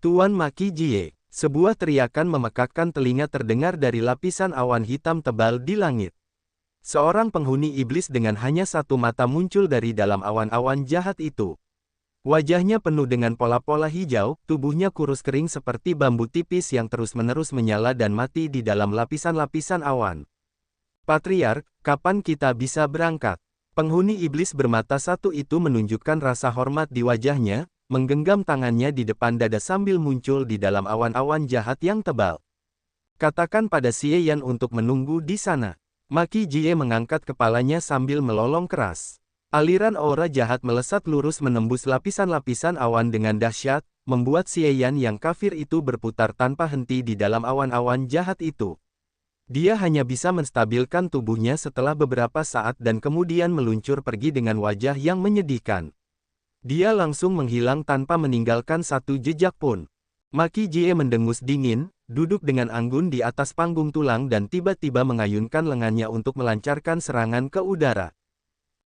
Tuan Maki Jie, sebuah teriakan memekakkan telinga terdengar dari lapisan awan hitam tebal di langit. Seorang penghuni iblis dengan hanya satu mata muncul dari dalam awan-awan jahat itu. Wajahnya penuh dengan pola-pola hijau, tubuhnya kurus kering seperti bambu tipis yang terus-menerus menyala dan mati di dalam lapisan-lapisan awan. Patriark, kapan kita bisa berangkat? Penghuni iblis bermata satu itu menunjukkan rasa hormat di wajahnya, menggenggam tangannya di depan dada sambil muncul di dalam awan-awan jahat yang tebal. Katakan pada Xie Yan untuk menunggu di sana. Maki Jie mengangkat kepalanya sambil melolong keras. Aliran aura jahat melesat lurus menembus lapisan-lapisan awan dengan dahsyat, membuat Xie Yan yang kafir itu berputar tanpa henti di dalam awan-awan jahat itu. Dia hanya bisa menstabilkan tubuhnya setelah beberapa saat dan kemudian meluncur pergi dengan wajah yang menyedihkan. Dia langsung menghilang tanpa meninggalkan satu jejak pun. Maki Jie mendengus dingin, duduk dengan anggun di atas panggung tulang dan tiba-tiba mengayunkan lengannya untuk melancarkan serangan ke udara.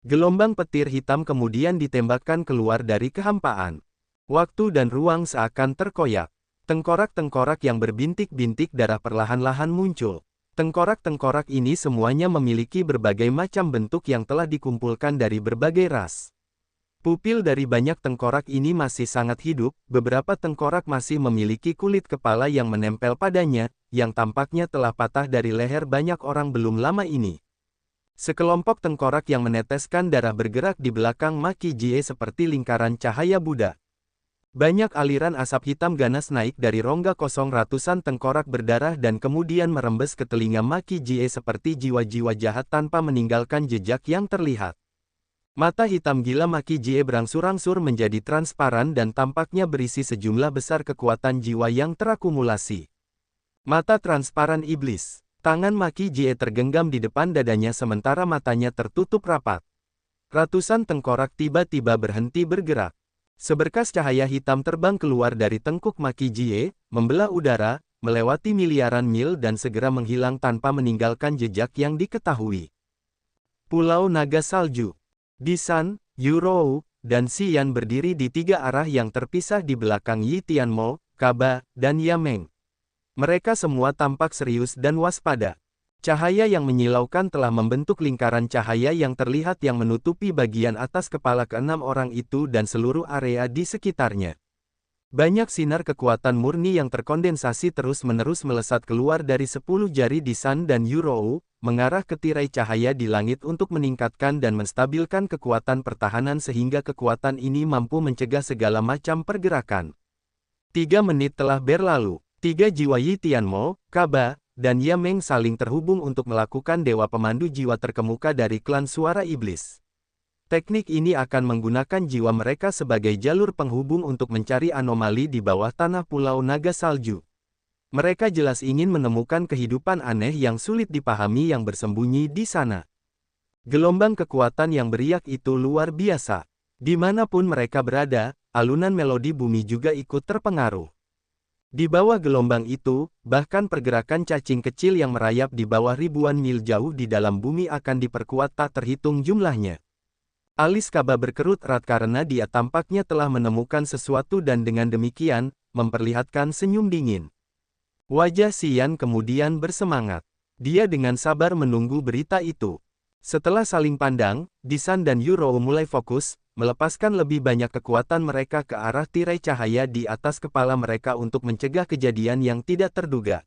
Gelombang petir hitam kemudian ditembakkan keluar dari kehampaan. Waktu dan ruang seakan terkoyak. Tengkorak-tengkorak yang berbintik-bintik darah perlahan-lahan muncul. Tengkorak-tengkorak ini semuanya memiliki berbagai macam bentuk yang telah dikumpulkan dari berbagai ras. Pupil dari banyak tengkorak ini masih sangat hidup, beberapa tengkorak masih memiliki kulit kepala yang menempel padanya, yang tampaknya telah patah dari leher banyak orang belum lama ini. Sekelompok tengkorak yang meneteskan darah bergerak di belakang Maki Jie seperti lingkaran cahaya Buddha. Banyak aliran asap hitam ganas naik dari rongga kosong ratusan tengkorak berdarah dan kemudian merembes ke telinga Maki Jie seperti jiwa-jiwa jahat tanpa meninggalkan jejak yang terlihat. Mata hitam gila Maki Jie berangsur-angsur menjadi transparan dan tampaknya berisi sejumlah besar kekuatan jiwa yang terakumulasi. Mata transparan iblis. Tangan Maki Jie tergenggam di depan dadanya sementara matanya tertutup rapat. Ratusan tengkorak tiba-tiba berhenti bergerak. Seberkas cahaya hitam terbang keluar dari tengkuk Maki Jie, membelah udara, melewati miliaran mil dan segera menghilang tanpa meninggalkan jejak yang diketahui. Pulau Naga Salju. Disan, Yurou, dan Xian berdiri di tiga arah yang terpisah di belakang Yi Tianmo, Kaba, dan Yameng. Mereka semua tampak serius dan waspada. Cahaya yang menyilaukan telah membentuk lingkaran cahaya yang terlihat yang menutupi bagian atas kepala keenam orang itu dan seluruh area di sekitarnya. Banyak sinar kekuatan murni yang terkondensasi terus-menerus melesat keluar dari 10 jari Disan dan Yurou, mengarah ke tirai cahaya di langit untuk meningkatkan dan menstabilkan kekuatan pertahanan sehingga kekuatan ini mampu mencegah segala macam pergerakan. 3 menit telah berlalu. 3 jiwa Yi Tianmo, Kaba, dan Yameng saling terhubung untuk melakukan dewa pemandu jiwa terkemuka dari klan suara iblis. Teknik ini akan menggunakan jiwa mereka sebagai jalur penghubung untuk mencari anomali di bawah tanah Pulau Naga Salju. Mereka jelas ingin menemukan kehidupan aneh yang sulit dipahami yang bersembunyi di sana. Gelombang kekuatan yang beriak itu luar biasa. Dimanapun mereka berada, alunan melodi bumi juga ikut terpengaruh. Di bawah gelombang itu, bahkan pergerakan cacing kecil yang merayap di bawah ribuan mil jauh di dalam bumi akan diperkuat tak terhitung jumlahnya. Alis Kaba berkerut erat karena dia tampaknya telah menemukan sesuatu dan dengan demikian, memperlihatkan senyum dingin. Wajah Xian kemudian bersemangat. Dia dengan sabar menunggu berita itu. Setelah saling pandang, Disan dan Yurou mulai fokus, melepaskan lebih banyak kekuatan mereka ke arah tirai cahaya di atas kepala mereka untuk mencegah kejadian yang tidak terduga.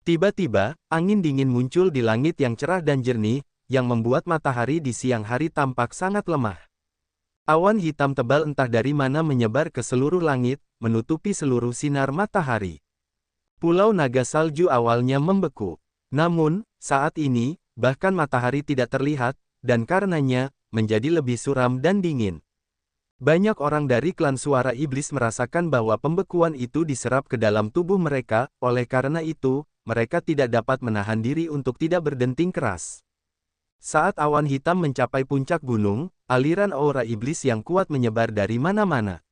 Tiba-tiba, angin dingin muncul di langit yang cerah dan jernih, yang membuat matahari di siang hari tampak sangat lemah. Awan hitam tebal entah dari mana menyebar ke seluruh langit, menutupi seluruh sinar matahari. Pulau Naga Salju awalnya membeku. Namun, saat ini, bahkan matahari tidak terlihat, dan karenanya, menjadi lebih suram dan dingin. Banyak orang dari klan suara iblis merasakan bahwa pembekuan itu diserap ke dalam tubuh mereka, oleh karena itu, mereka tidak dapat menahan diri untuk tidak berdenting keras. Saat awan hitam mencapai puncak gunung, aliran aura iblis yang kuat menyebar dari mana-mana.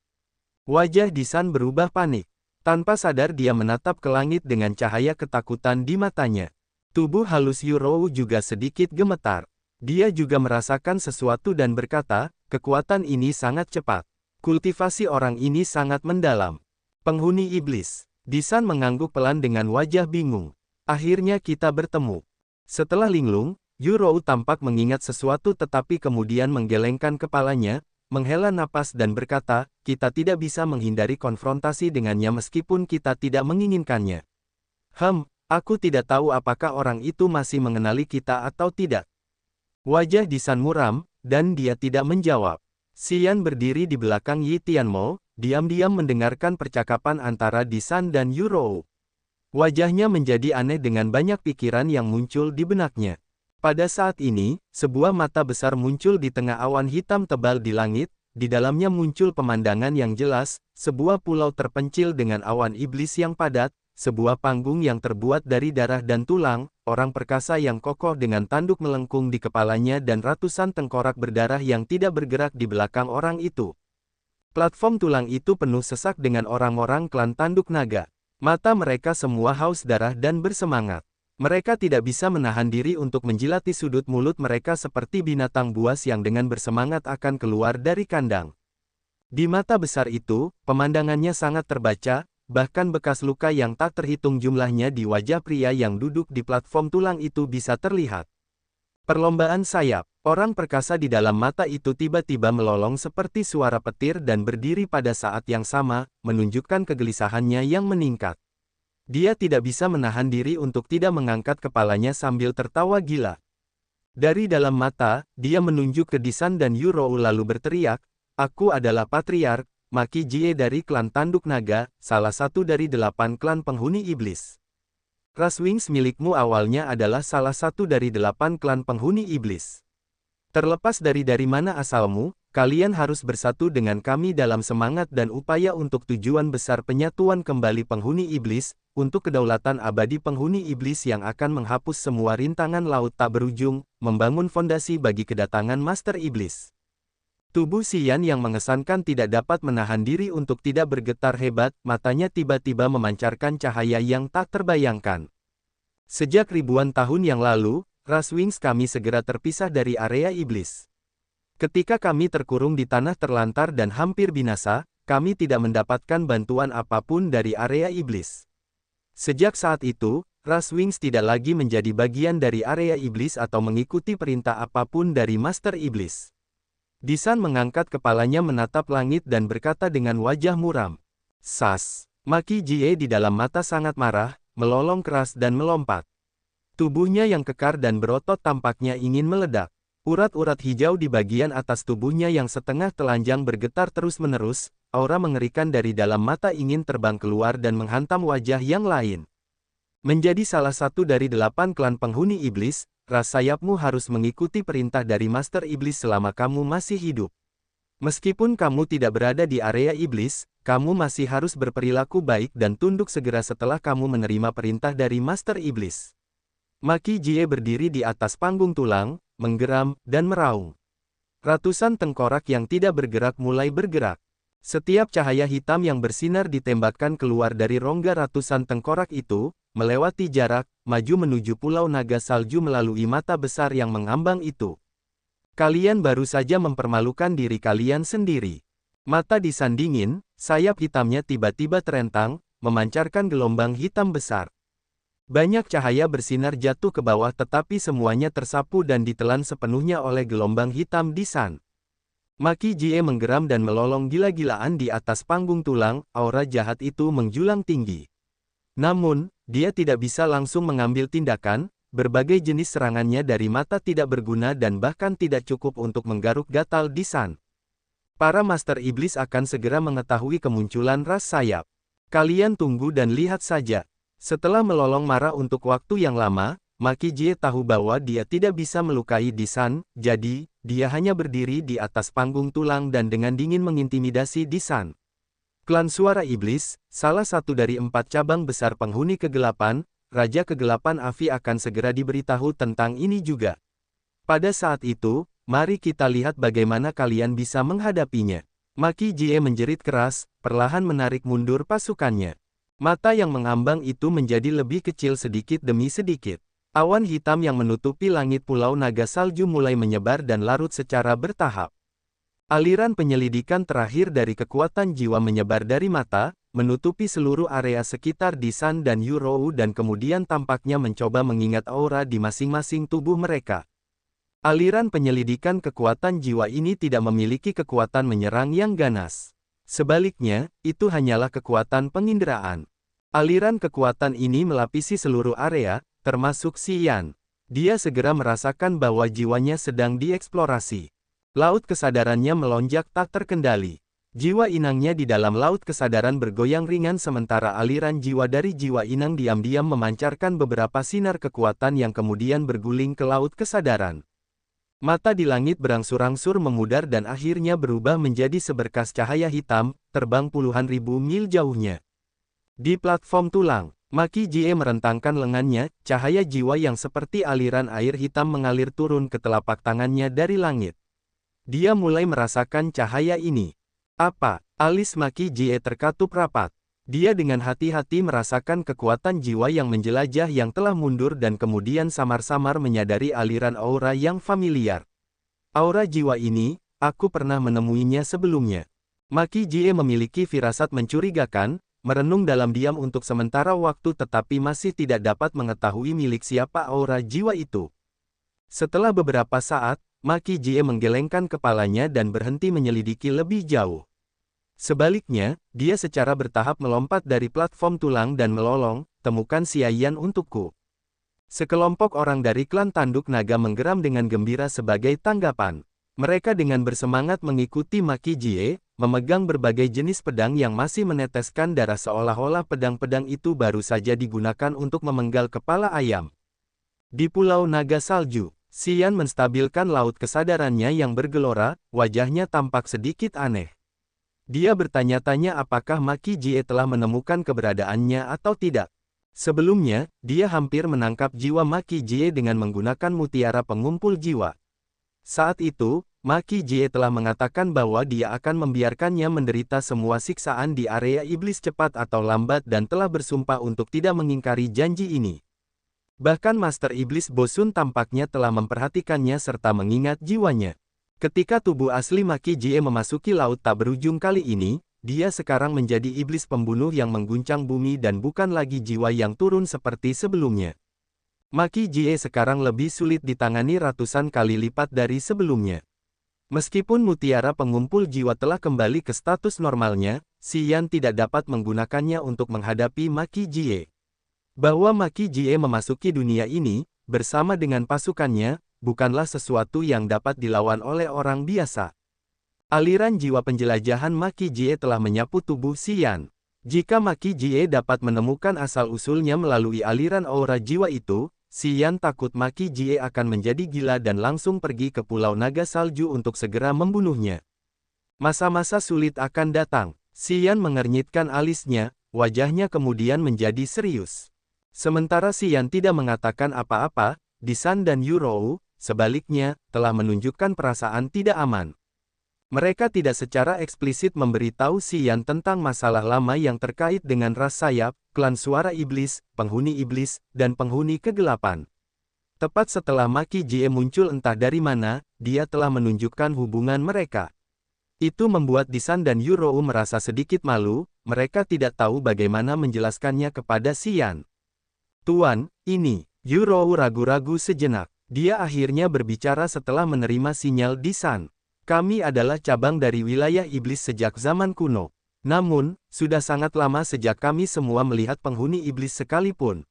Wajah Disan berubah panik. Tanpa sadar dia menatap ke langit dengan cahaya ketakutan di matanya. Tubuh halus Yurou juga sedikit gemetar. Dia juga merasakan sesuatu dan berkata, kekuatan ini sangat cepat. Kultivasi orang ini sangat mendalam. Penghuni iblis. Disan mengangguk pelan dengan wajah bingung. Akhirnya kita bertemu. Setelah linglung, Yurou tampak mengingat sesuatu tetapi kemudian menggelengkan kepalanya, menghela napas dan berkata, kita tidak bisa menghindari konfrontasi dengannya meskipun kita tidak menginginkannya. Aku tidak tahu apakah orang itu masih mengenali kita atau tidak. Wajah Disan muram, dan dia tidak menjawab. Xian berdiri di belakang Yi Tianmo, diam-diam mendengarkan percakapan antara Disan dan Yurou. Wajahnya menjadi aneh dengan banyak pikiran yang muncul di benaknya. Pada saat ini, sebuah mata besar muncul di tengah awan hitam tebal di langit, di dalamnya muncul pemandangan yang jelas, sebuah pulau terpencil dengan awan iblis yang padat, sebuah panggung yang terbuat dari darah dan tulang, orang perkasa yang kokoh dengan tanduk melengkung di kepalanya dan ratusan tengkorak berdarah yang tidak bergerak di belakang orang itu. Platform tulang itu penuh sesak dengan orang-orang klan tanduk naga. Mata mereka semua haus darah dan bersemangat. Mereka tidak bisa menahan diri untuk menjilati sudut mulut mereka seperti binatang buas yang dengan bersemangat akan keluar dari kandang. Di mata besar itu, pemandangannya sangat terbaca, bahkan bekas luka yang tak terhitung jumlahnya di wajah pria yang duduk di platform tulang itu bisa terlihat. Perlombaan sayap, orang perkasa di dalam mata itu tiba-tiba melolong seperti suara petir dan berdiri pada saat yang sama, menunjukkan kegelisahannya yang meningkat. Dia tidak bisa menahan diri untuk tidak mengangkat kepalanya sambil tertawa gila. Dari dalam mata, dia menunjuk ke Disan dan Yurou lalu berteriak, aku adalah Patriark, Maki Jie dari klan Tanduk Naga, salah satu dari 8 klan penghuni iblis. Ras Wings milikmu awalnya adalah salah satu dari 8 klan penghuni iblis. Terlepas dari mana asalmu, kalian harus bersatu dengan kami dalam semangat dan upaya untuk tujuan besar penyatuan kembali penghuni iblis, untuk kedaulatan abadi penghuni iblis yang akan menghapus semua rintangan laut tak berujung, membangun fondasi bagi kedatangan Master Iblis. Tubuh Xian yang mengesankan tidak dapat menahan diri untuk tidak bergetar hebat, matanya tiba-tiba memancarkan cahaya yang tak terbayangkan. Sejak ribuan tahun yang lalu, Ras Wings kami segera terpisah dari area iblis. Ketika kami terkurung di tanah terlantar dan hampir binasa, kami tidak mendapatkan bantuan apapun dari area iblis. Sejak saat itu, Ras Wings tidak lagi menjadi bagian dari area iblis atau mengikuti perintah apapun dari Master Iblis. Disan mengangkat kepalanya menatap langit dan berkata dengan wajah muram. Sas! Maki Jie di dalam mata sangat marah, melolong keras dan melompat. Tubuhnya yang kekar dan berotot tampaknya ingin meledak. Urat-urat hijau di bagian atas tubuhnya yang setengah telanjang bergetar terus-menerus, aura mengerikan dari dalam mata ingin terbang keluar dan menghantam wajah yang lain. Menjadi salah satu dari 8 klan penghuni iblis, ras sayapmu harus mengikuti perintah dari Master Iblis selama kamu masih hidup. Meskipun kamu tidak berada di area iblis, kamu masih harus berperilaku baik dan tunduk segera setelah kamu menerima perintah dari Master Iblis. Maki Jie berdiri di atas panggung tulang, menggeram, dan meraung. Ratusan tengkorak yang tidak bergerak mulai bergerak. Setiap cahaya hitam yang bersinar ditembakkan keluar dari rongga ratusan tengkorak itu, melewati jarak, maju menuju Pulau Naga Salju melalui mata besar yang mengambang itu. Kalian baru saja mempermalukan diri kalian sendiri. Mata Disan dingin, sayap hitamnya tiba-tiba terentang, memancarkan gelombang hitam besar. Banyak cahaya bersinar jatuh ke bawah tetapi semuanya tersapu dan ditelan sepenuhnya oleh gelombang hitam Disan. Maki Jie menggeram dan melolong gila-gilaan di atas panggung tulang, aura jahat itu menjulang tinggi. Namun, dia tidak bisa langsung mengambil tindakan, berbagai jenis serangannya dari mata tidak berguna dan bahkan tidak cukup untuk menggaruk gatal Disan. Para Master Iblis akan segera mengetahui kemunculan ras sayap. Kalian tunggu dan lihat saja. Setelah melolong marah untuk waktu yang lama, Maki Jie tahu bahwa dia tidak bisa melukai Disan, jadi, dia hanya berdiri di atas panggung tulang dan dengan dingin mengintimidasi Disan. Klan Suara Iblis, salah satu dari 4 cabang besar penghuni kegelapan, Raja Kegelapan Afi akan segera diberitahu tentang ini juga. Pada saat itu, mari kita lihat bagaimana kalian bisa menghadapinya. Maki Jie menjerit keras, perlahan menarik mundur pasukannya. Mata yang mengambang itu menjadi lebih kecil sedikit demi sedikit. Awan hitam yang menutupi langit Pulau Naga Salju mulai menyebar dan larut secara bertahap. Aliran penyelidikan terakhir dari kekuatan jiwa menyebar dari mata, menutupi seluruh area sekitar Disan dan Yurou dan kemudian tampaknya mencoba mengingat aura di masing-masing tubuh mereka. Aliran penyelidikan kekuatan jiwa ini tidak memiliki kekuatan menyerang yang ganas. Sebaliknya, itu hanyalah kekuatan penginderaan. Aliran kekuatan ini melapisi seluruh area, termasuk Xian. Dia segera merasakan bahwa jiwanya sedang dieksplorasi. Laut kesadarannya melonjak tak terkendali. Jiwa inangnya di dalam laut kesadaran bergoyang ringan sementara aliran jiwa dari jiwa inang diam-diam memancarkan beberapa sinar kekuatan yang kemudian berguling ke laut kesadaran. Mata di langit berangsur-angsur memudar dan akhirnya berubah menjadi seberkas cahaya hitam, terbang puluhan ribu mil jauhnya. Di platform tulang, Maki Jie merentangkan lengannya, cahaya jiwa yang seperti aliran air hitam mengalir turun ke telapak tangannya dari langit. Dia mulai merasakan cahaya ini. Apa? Alis Maki Jie terkatup rapat. Dia dengan hati-hati merasakan kekuatan jiwa yang menjelajah yang telah mundur dan kemudian samar-samar menyadari aliran aura yang familiar. Aura jiwa ini, aku pernah menemuinya sebelumnya. Maki Jie memiliki firasat mencurigakan, merenung dalam diam untuk sementara waktu tetapi masih tidak dapat mengetahui milik siapa aura jiwa itu. Setelah beberapa saat, Maki Jie menggelengkan kepalanya dan berhenti menyelidiki lebih jauh. Sebaliknya, dia secara bertahap melompat dari platform tulang dan melolong, temukan Xiayan untukku. Sekelompok orang dari klan tanduk naga menggeram dengan gembira sebagai tanggapan. Mereka dengan bersemangat mengikuti Maki Jie, memegang berbagai jenis pedang yang masih meneteskan darah seolah-olah pedang-pedang itu baru saja digunakan untuk memenggal kepala ayam. Di Pulau Naga Salju, Xian menstabilkan laut kesadarannya yang bergelora, wajahnya tampak sedikit aneh. Dia bertanya-tanya apakah Maki Jie telah menemukan keberadaannya atau tidak. Sebelumnya, dia hampir menangkap jiwa Maki Jie dengan menggunakan mutiara pengumpul jiwa. Saat itu, Maki Jie telah mengatakan bahwa dia akan membiarkannya menderita semua siksaan di area iblis cepat atau lambat dan telah bersumpah untuk tidak mengingkari janji ini. Bahkan Master Iblis Bosun tampaknya telah memperhatikannya serta mengingat jiwanya. Ketika tubuh asli Maki Jie memasuki laut tak berujung kali ini, dia sekarang menjadi iblis pembunuh yang mengguncang bumi dan bukan lagi jiwa yang turun seperti sebelumnya. Maki Jie sekarang lebih sulit ditangani ratusan kali lipat dari sebelumnya. Meskipun mutiara pengumpul jiwa telah kembali ke status normalnya, Xian tidak dapat menggunakannya untuk menghadapi Maki Jie. Bahwa Maki Jie memasuki dunia ini, bersama dengan pasukannya, bukanlah sesuatu yang dapat dilawan oleh orang biasa. Aliran jiwa penjelajahan Maki Jie telah menyapu tubuh Xian. Jika Maki Jie dapat menemukan asal-usulnya melalui aliran aura jiwa itu, Xian takut Maki Jie akan menjadi gila dan langsung pergi ke Pulau Naga Salju untuk segera membunuhnya. Masa-masa sulit akan datang. Xian mengernyitkan alisnya, wajahnya kemudian menjadi serius. Sementara Xian tidak mengatakan apa-apa, Disan dan Yurou, sebaliknya, telah menunjukkan perasaan tidak aman. Mereka tidak secara eksplisit memberitahu Xian tentang masalah lama yang terkait dengan ras sayap, klan suara iblis, penghuni iblis, dan penghuni kegelapan. Tepat setelah Maki Jie muncul entah dari mana, dia telah menunjukkan hubungan mereka. Itu membuat Disan dan Yurou merasa sedikit malu, mereka tidak tahu bagaimana menjelaskannya kepada Xian. Tuan, ini, Yurou ragu-ragu sejenak. Dia akhirnya berbicara setelah menerima sinyal Disan. Kami adalah cabang dari wilayah iblis sejak zaman kuno. Namun, sudah sangat lama sejak kami semua melihat penghuni iblis sekalipun.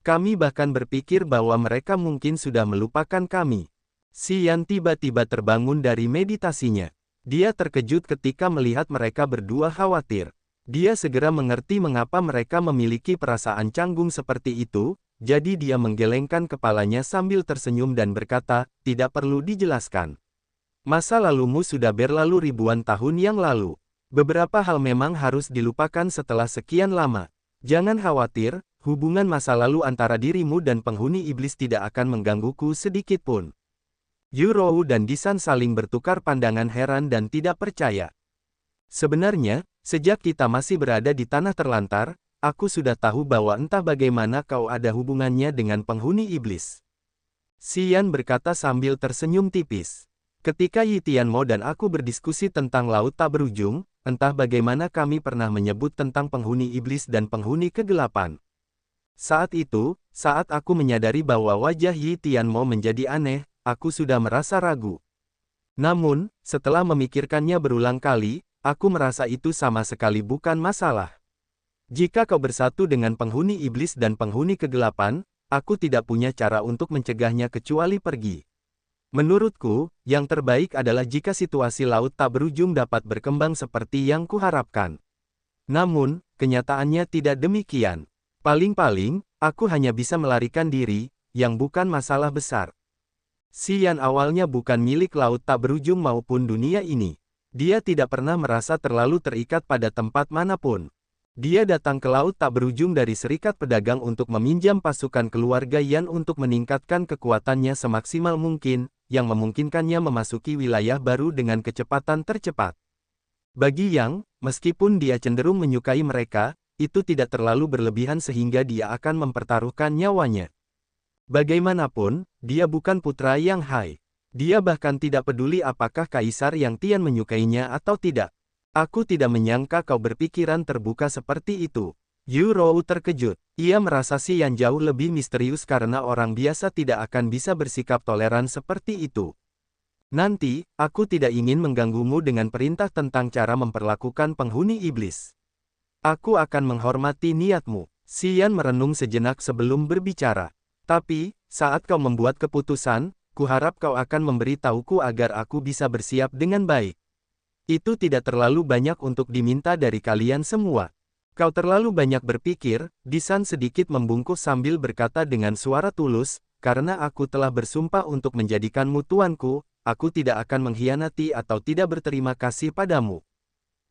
Kami bahkan berpikir bahwa mereka mungkin sudah melupakan kami. Xian tiba-tiba terbangun dari meditasinya. Dia terkejut ketika melihat mereka berdua khawatir. Dia segera mengerti mengapa mereka memiliki perasaan canggung seperti itu, jadi dia menggelengkan kepalanya sambil tersenyum dan berkata, tidak perlu dijelaskan. Masa lalumu sudah berlalu ribuan tahun yang lalu. Beberapa hal memang harus dilupakan setelah sekian lama. Jangan khawatir, hubungan masa lalu antara dirimu dan penghuni iblis tidak akan menggangguku sedikit pun. Yurou dan Disan saling bertukar pandangan heran dan tidak percaya. Sebenarnya, sejak kita masih berada di tanah terlantar, aku sudah tahu bahwa entah bagaimana kau ada hubungannya dengan penghuni iblis. Xian berkata sambil tersenyum tipis. Ketika Yi Tianmo dan aku berdiskusi tentang laut tak berujung, entah bagaimana kami pernah menyebut tentang penghuni iblis dan penghuni kegelapan. Saat itu, saat aku menyadari bahwa wajah Yi Tianmo menjadi aneh, aku sudah merasa ragu. Namun, setelah memikirkannya berulang kali, aku merasa itu sama sekali bukan masalah. Jika kau bersatu dengan penghuni iblis dan penghuni kegelapan, aku tidak punya cara untuk mencegahnya kecuali pergi. Menurutku, yang terbaik adalah jika situasi laut tak berujung dapat berkembang seperti yang kuharapkan. Namun, kenyataannya tidak demikian. Paling-paling, aku hanya bisa melarikan diri, yang bukan masalah besar. Xian awalnya bukan milik laut tak berujung maupun dunia ini. Dia tidak pernah merasa terlalu terikat pada tempat manapun. Dia datang ke laut tak berujung dari serikat pedagang untuk meminjam pasukan keluarga Yan untuk meningkatkan kekuatannya semaksimal mungkin, yang memungkinkannya memasuki wilayah baru dengan kecepatan tercepat. Bagi Yang, meskipun dia cenderung menyukai mereka, itu tidak terlalu berlebihan sehingga dia akan mempertaruhkan nyawanya. Bagaimanapun, dia bukan putra Yang Hai. Dia bahkan tidak peduli apakah Kaisar Yang Tian menyukainya atau tidak. Aku tidak menyangka kau berpikiran terbuka seperti itu. Yu Rou terkejut. Ia merasa Xian jauh lebih misterius karena orang biasa tidak akan bisa bersikap toleran seperti itu. Nanti, aku tidak ingin mengganggumu dengan perintah tentang cara memperlakukan penghuni iblis. Aku akan menghormati niatmu. Xian merenung sejenak sebelum berbicara. Tapi, saat kau membuat keputusan, kuharap kau akan memberitahuku agar aku bisa bersiap dengan baik. Itu tidak terlalu banyak untuk diminta dari kalian semua. Kau terlalu banyak berpikir, Disan sedikit membungkuk sambil berkata dengan suara tulus, karena aku telah bersumpah untuk menjadikanmu tuanku, aku tidak akan mengkhianati atau tidak berterima kasih padamu.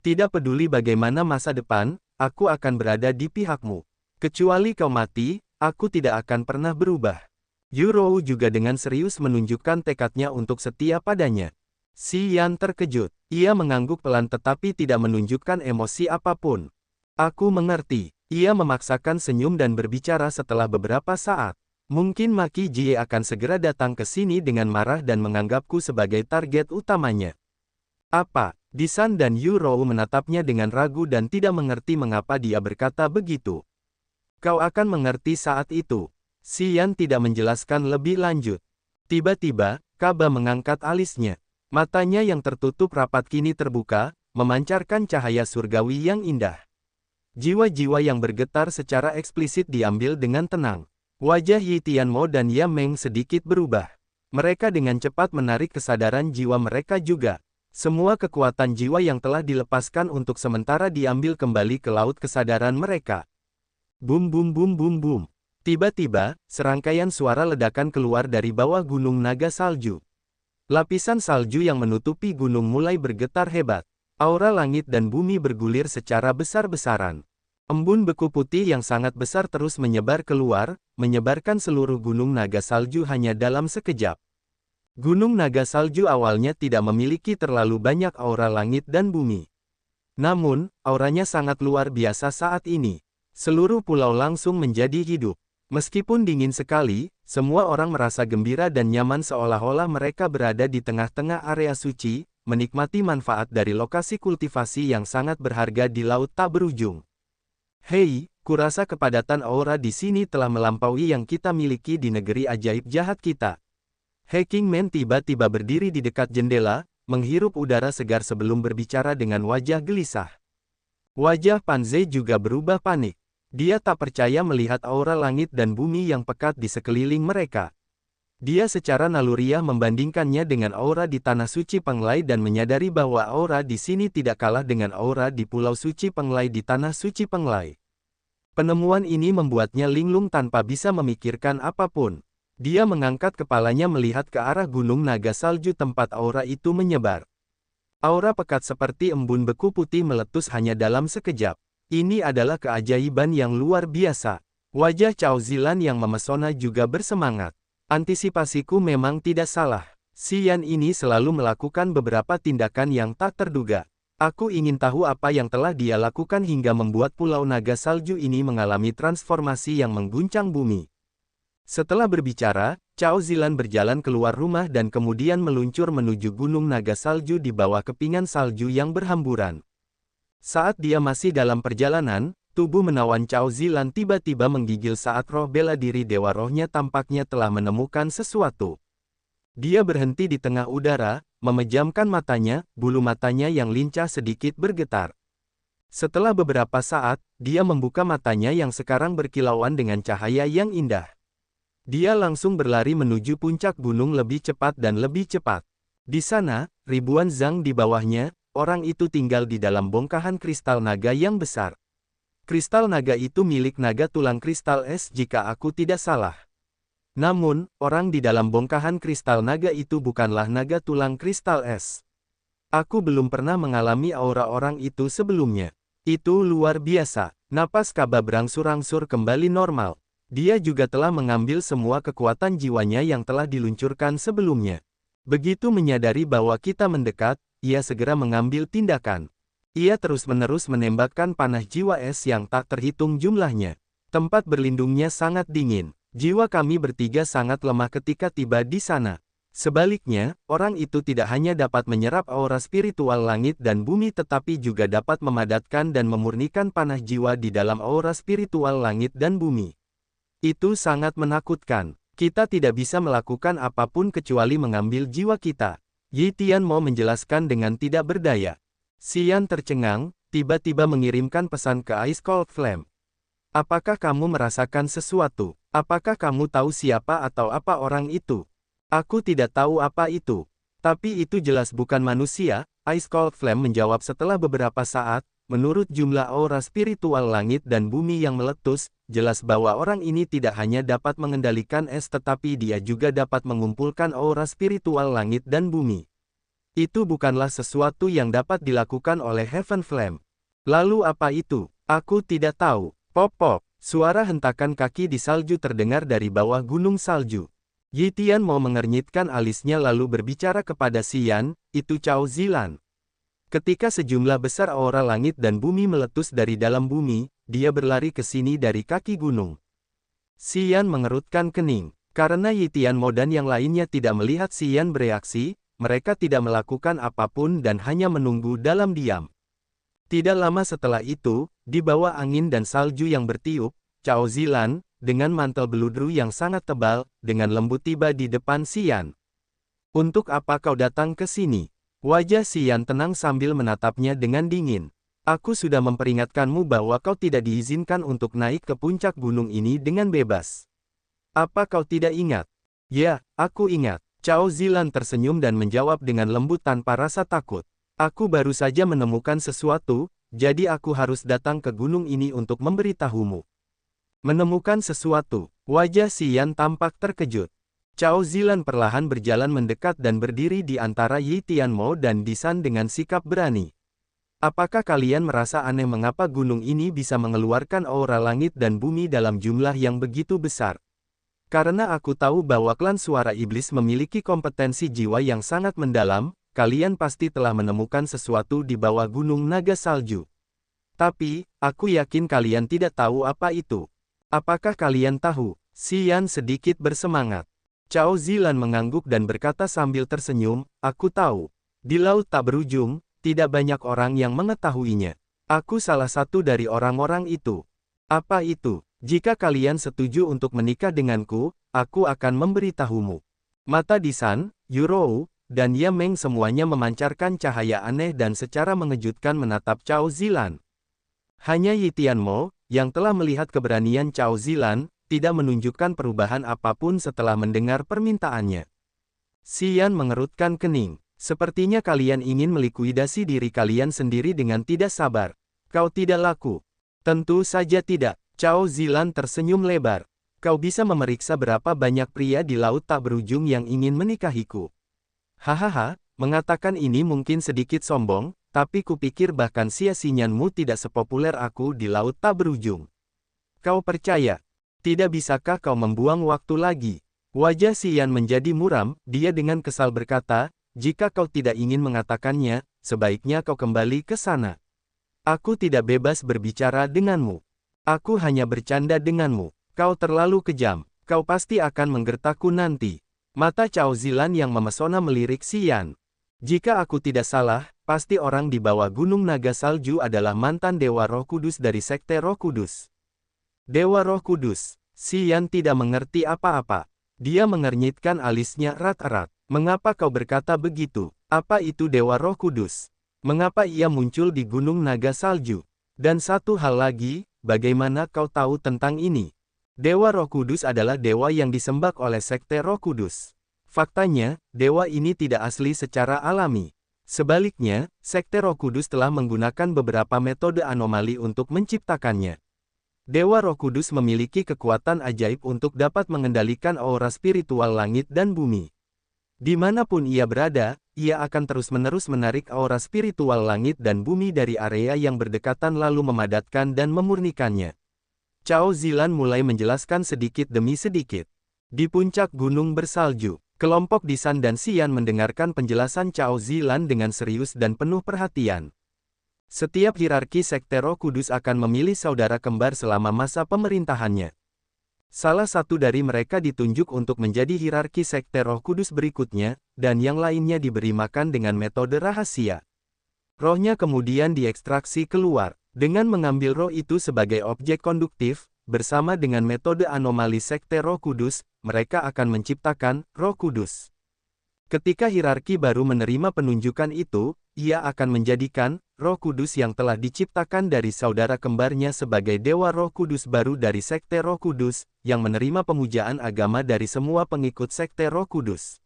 Tidak peduli bagaimana masa depan, aku akan berada di pihakmu. Kecuali kau mati, aku tidak akan pernah berubah. Yu Rou juga dengan serius menunjukkan tekadnya untuk setia padanya. Xian terkejut. Ia mengangguk pelan tetapi tidak menunjukkan emosi apapun. Aku mengerti. Ia memaksakan senyum dan berbicara setelah beberapa saat. Mungkin Maki Jie akan segera datang ke sini dengan marah dan menganggapku sebagai target utamanya. Apa? Disan dan Yu Rou menatapnya dengan ragu dan tidak mengerti mengapa dia berkata begitu. Kau akan mengerti saat itu. Xian tidak menjelaskan lebih lanjut. Tiba-tiba, Kaba mengangkat alisnya. Matanya yang tertutup rapat kini terbuka, memancarkan cahaya surgawi yang indah. Jiwa-jiwa yang bergetar secara eksplisit diambil dengan tenang. Wajah Yi Tianmo dan Ye Meng sedikit berubah. Mereka dengan cepat menarik kesadaran jiwa mereka juga. Semua kekuatan jiwa yang telah dilepaskan untuk sementara diambil kembali ke laut kesadaran mereka. Bum bum bum bum bum. Tiba-tiba, serangkaian suara ledakan keluar dari bawah gunung naga salju. Lapisan salju yang menutupi gunung mulai bergetar hebat. Aura langit dan bumi bergulir secara besar-besaran. Embun beku putih yang sangat besar terus menyebar keluar, menyebarkan seluruh gunung naga salju hanya dalam sekejap. Gunung naga salju awalnya tidak memiliki terlalu banyak aura langit dan bumi. Namun, auranya sangat luar biasa saat ini. Seluruh pulau langsung menjadi hidup. Meskipun dingin sekali, semua orang merasa gembira dan nyaman seolah-olah mereka berada di tengah-tengah area suci, menikmati manfaat dari lokasi kultivasi yang sangat berharga di laut tak berujung. Hei, kurasa kepadatan aura di sini telah melampaui yang kita miliki di negeri ajaib jahat kita. Hacking Man tiba-tiba berdiri di dekat jendela, menghirup udara segar sebelum berbicara dengan wajah gelisah. Wajah Panze juga berubah panik. Dia tak percaya melihat aura langit dan bumi yang pekat di sekeliling mereka. Dia secara naluriah membandingkannya dengan aura di Tanah Suci Penglai dan menyadari bahwa aura di sini tidak kalah dengan aura di Pulau Suci Penglai di Tanah Suci Penglai. Penemuan ini membuatnya linglung tanpa bisa memikirkan apapun. Dia mengangkat kepalanya melihat ke arah gunung naga salju tempat aura itu menyebar. Aura pekat seperti embun beku putih meletus hanya dalam sekejap. Ini adalah keajaiban yang luar biasa. Wajah Cao Zilan yang memesona juga bersemangat. Antisipasiku memang tidak salah. Xian ini selalu melakukan beberapa tindakan yang tak terduga. Aku ingin tahu apa yang telah dia lakukan hingga membuat Pulau Naga Salju ini mengalami transformasi yang mengguncang bumi. Setelah berbicara, Cao Zilan berjalan keluar rumah dan kemudian meluncur menuju Gunung Naga Salju di bawah kepingan salju yang berhamburan. Saat dia masih dalam perjalanan, tubuh menawan Cao Zilan tiba-tiba menggigil saat roh bela diri Dewa Rohnya tampaknya telah menemukan sesuatu. Dia berhenti di tengah udara, memejamkan matanya, bulu matanya yang lincah sedikit bergetar. Setelah beberapa saat, dia membuka matanya yang sekarang berkilauan dengan cahaya yang indah. Dia langsung berlari menuju puncak gunung lebih cepat dan lebih cepat. Di sana, ribuan zang di bawahnya, orang itu tinggal di dalam bongkahan kristal naga yang besar. Kristal naga itu milik naga tulang kristal es jika aku tidak salah. Namun, orang di dalam bongkahan kristal naga itu bukanlah naga tulang kristal es. Aku belum pernah mengalami aura orang itu sebelumnya. Itu luar biasa. Napas Kaba berangsur-angsur kembali normal. Dia juga telah mengambil semua kekuatan jiwanya yang telah diluncurkan sebelumnya. Begitu menyadari bahwa kita mendekat, ia segera mengambil tindakan. Ia terus-menerus menembakkan panah jiwa es yang tak terhitung jumlahnya. Tempat berlindungnya sangat dingin. Jiwa kami bertiga sangat lemah ketika tiba di sana. Sebaliknya, orang itu tidak hanya dapat menyerap aura spiritual langit dan bumi tetapi juga dapat memadatkan dan memurnikan panah jiwa di dalam aura spiritual langit dan bumi. Itu sangat menakutkan. Kita tidak bisa melakukan apapun kecuali mengambil jiwa kita. Yi Tianmo menjelaskan dengan tidak berdaya. Xian tercengang, tiba-tiba mengirimkan pesan ke Ice Cold Flame. Apakah kamu merasakan sesuatu? Apakah kamu tahu siapa atau apa orang itu? Aku tidak tahu apa itu. Tapi itu jelas bukan manusia, Ice Cold Flame menjawab setelah beberapa saat. Menurut jumlah aura spiritual langit dan bumi yang meletus, jelas bahwa orang ini tidak hanya dapat mengendalikan es tetapi dia juga dapat mengumpulkan aura spiritual langit dan bumi. Itu bukanlah sesuatu yang dapat dilakukan oleh Heaven Flame. Lalu apa itu? Aku tidak tahu. Pop-pop, suara hentakan kaki di salju terdengar dari bawah gunung salju. Yi Tianmo mengernyitkan alisnya lalu berbicara kepada Xian, itu Cao Zilan. Ketika sejumlah besar aura langit dan bumi meletus dari dalam bumi, dia berlari ke sini dari kaki gunung. Xian mengerutkan kening. Karena Yi Tianmo dan yang lainnya tidak melihat Xian bereaksi, mereka tidak melakukan apapun dan hanya menunggu dalam diam. Tidak lama setelah itu, di bawah angin dan salju yang bertiup, Cao Zilan, dengan mantel beludru yang sangat tebal, dengan lembut tiba di depan Xian. Untuk apa kau datang ke sini? Wajah Xian tenang sambil menatapnya dengan dingin. Aku sudah memperingatkanmu bahwa kau tidak diizinkan untuk naik ke puncak gunung ini dengan bebas. Apa kau tidak ingat? Ya, aku ingat. Cao Zilan tersenyum dan menjawab dengan lembut tanpa rasa takut. Aku baru saja menemukan sesuatu, jadi aku harus datang ke gunung ini untuk memberitahumu. Menemukan sesuatu, wajah Xian tampak terkejut. Cao Zilan perlahan berjalan mendekat dan berdiri di antara Yi Tianmo dan Disan dengan sikap berani. Apakah kalian merasa aneh mengapa gunung ini bisa mengeluarkan aura langit dan bumi dalam jumlah yang begitu besar? Karena aku tahu bahwa klan suara iblis memiliki kompetensi jiwa yang sangat mendalam, kalian pasti telah menemukan sesuatu di bawah gunung naga salju. Tapi, aku yakin kalian tidak tahu apa itu. Apakah kalian tahu? Xian sedikit bersemangat. Cao Zilan mengangguk dan berkata sambil tersenyum, aku tahu. Di laut tak berujung, tidak banyak orang yang mengetahuinya. Aku salah satu dari orang-orang itu. Apa itu? Jika kalian setuju untuk menikah denganku, aku akan memberitahumu. Mata Disan, Yurou, dan Yameng semuanya memancarkan cahaya aneh dan secara mengejutkan menatap Cao Zilan. Hanya Yi Tianmo, yang telah melihat keberanian Cao Zilan, tidak menunjukkan perubahan apapun setelah mendengar permintaannya. Xian mengerutkan kening. Sepertinya kalian ingin melikuidasi diri kalian sendiri dengan tidak sabar. Kau tidak laku. Tentu saja tidak. Cao Zilan tersenyum lebar. Kau bisa memeriksa berapa banyak pria di laut tak berujung yang ingin menikahiku. Hahaha, mengatakan ini mungkin sedikit sombong, tapi kupikir bahkan sia-sinyanmu tidak sepopuler aku di laut tak berujung. Kau percaya? Tidak bisakah kau membuang waktu lagi? Wajah Xian menjadi muram, dia dengan kesal berkata, jika kau tidak ingin mengatakannya, sebaiknya kau kembali ke sana. Aku tidak bebas berbicara denganmu. Aku hanya bercanda denganmu. Kau terlalu kejam. Kau pasti akan menggertakku nanti. Mata Cao Zilan yang memesona melirik Xian. Jika aku tidak salah, pasti orang di bawah Gunung Naga Salju adalah mantan Dewa Roh Kudus dari Sekte Roh Kudus. Dewa Roh Kudus. Xian tidak mengerti apa-apa. Dia mengernyitkan alisnya erat-erat. Mengapa kau berkata begitu? Apa itu Dewa Roh Kudus? Mengapa ia muncul di Gunung Naga Salju? Dan satu hal lagi, bagaimana kau tahu tentang ini? Dewa Roh Kudus adalah dewa yang disembah oleh Sekte Roh Kudus. Faktanya, dewa ini tidak asli secara alami. Sebaliknya, Sekte Roh Kudus telah menggunakan beberapa metode anomali untuk menciptakannya. Dewa Roh Kudus memiliki kekuatan ajaib untuk dapat mengendalikan aura spiritual langit dan bumi. Dimanapun ia berada, ia akan terus-menerus menarik aura spiritual langit dan bumi dari area yang berdekatan lalu memadatkan dan memurnikannya. Cao Zilan mulai menjelaskan sedikit demi sedikit. Di puncak gunung bersalju, kelompok Disan dan Xian mendengarkan penjelasan Cao Zilan dengan serius dan penuh perhatian. Setiap hierarki Sekte Roh Kudus akan memilih saudara kembar selama masa pemerintahannya. Salah satu dari mereka ditunjuk untuk menjadi hierarki Sekte Roh Kudus berikutnya, dan yang lainnya diberi makan dengan metode rahasia. Rohnya kemudian diekstraksi keluar. Dengan mengambil roh itu sebagai objek konduktif, bersama dengan metode anomali Sekte Roh Kudus, mereka akan menciptakan Roh Kudus. Ketika hierarki baru menerima penunjukan itu, ia akan menjadikan Roh Kudus yang telah diciptakan dari saudara kembarnya sebagai Dewa Roh Kudus baru dari Sekte Roh Kudus, yang menerima pemujaan agama dari semua pengikut Sekte Roh Kudus.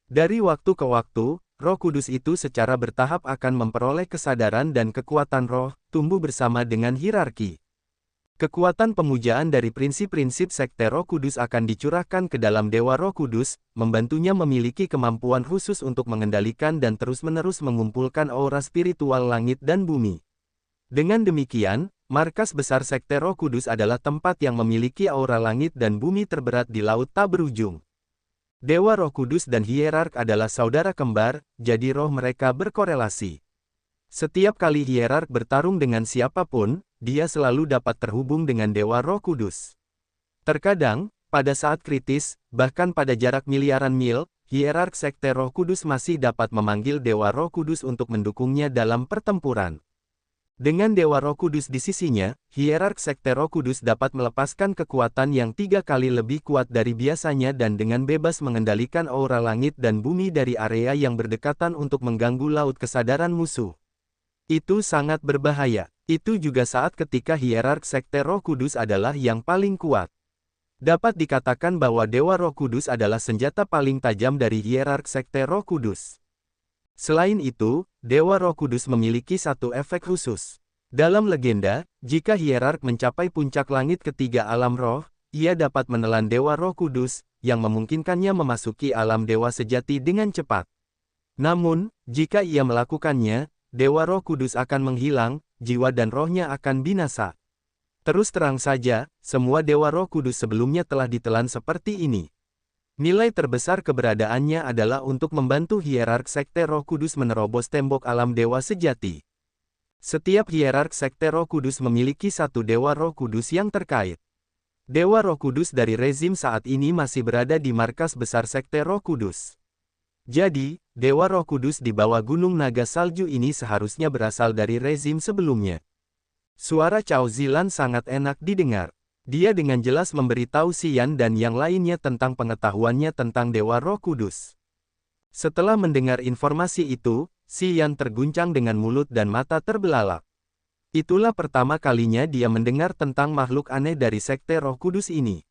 Dari waktu ke waktu, Roh Kudus itu secara bertahap akan memperoleh kesadaran dan kekuatan roh, tumbuh bersama dengan hierarki. Kekuatan pemujaan dari prinsip-prinsip Sekte Roh Kudus akan dicurahkan ke dalam Dewa Roh Kudus, membantunya memiliki kemampuan khusus untuk mengendalikan dan terus-menerus mengumpulkan aura spiritual langit dan bumi. Dengan demikian, markas besar Sekte Roh Kudus adalah tempat yang memiliki aura langit dan bumi terberat di laut tak berujung. Dewa Roh Kudus dan hierark adalah saudara kembar, jadi roh mereka berkorelasi. Setiap kali hierark bertarung dengan siapapun, dia selalu dapat terhubung dengan Dewa Roh Kudus. Terkadang, pada saat kritis, bahkan pada jarak miliaran mil, hierark Sekte Roh Kudus masih dapat memanggil Dewa Roh Kudus untuk mendukungnya dalam pertempuran. Dengan Dewa Roh Kudus di sisinya, hierark Sekte Roh Kudus dapat melepaskan kekuatan yang 3 kali lebih kuat dari biasanya dan dengan bebas mengendalikan aura langit dan bumi dari area yang berdekatan untuk mengganggu laut kesadaran musuh. Itu sangat berbahaya. Itu juga saat ketika hierark Sekte Roh Kudus adalah yang paling kuat. Dapat dikatakan bahwa Dewa Roh Kudus adalah senjata paling tajam dari hierark Sekte Roh Kudus. Selain itu, Dewa Roh Kudus memiliki satu efek khusus. Dalam legenda, jika hierark mencapai puncak langit ketiga alam roh, ia dapat menelan Dewa Roh Kudus, yang memungkinkannya memasuki alam dewa sejati dengan cepat. Namun, jika ia melakukannya, Dewa Roh Kudus akan menghilang, jiwa dan rohnya akan binasa. Terus terang saja, semua Dewa Roh Kudus sebelumnya telah ditelan seperti ini. Nilai terbesar keberadaannya adalah untuk membantu hierark Sekte Roh Kudus menerobos tembok alam dewa sejati. Setiap hierark Sekte Roh Kudus memiliki satu Dewa Roh Kudus yang terkait. Dewa Roh Kudus dari rezim saat ini masih berada di markas besar Sekte Roh Kudus. Jadi, Dewa Roh Kudus di bawah Gunung Naga Salju ini seharusnya berasal dari rezim sebelumnya. Suara Cao Zilan sangat enak didengar. Dia dengan jelas memberitahu Xian dan yang lainnya tentang pengetahuannya tentang Dewa Roh Kudus. Setelah mendengar informasi itu, Xian terguncang dengan mulut dan mata terbelalak. Itulah pertama kalinya dia mendengar tentang makhluk aneh dari Sekte Roh Kudus ini.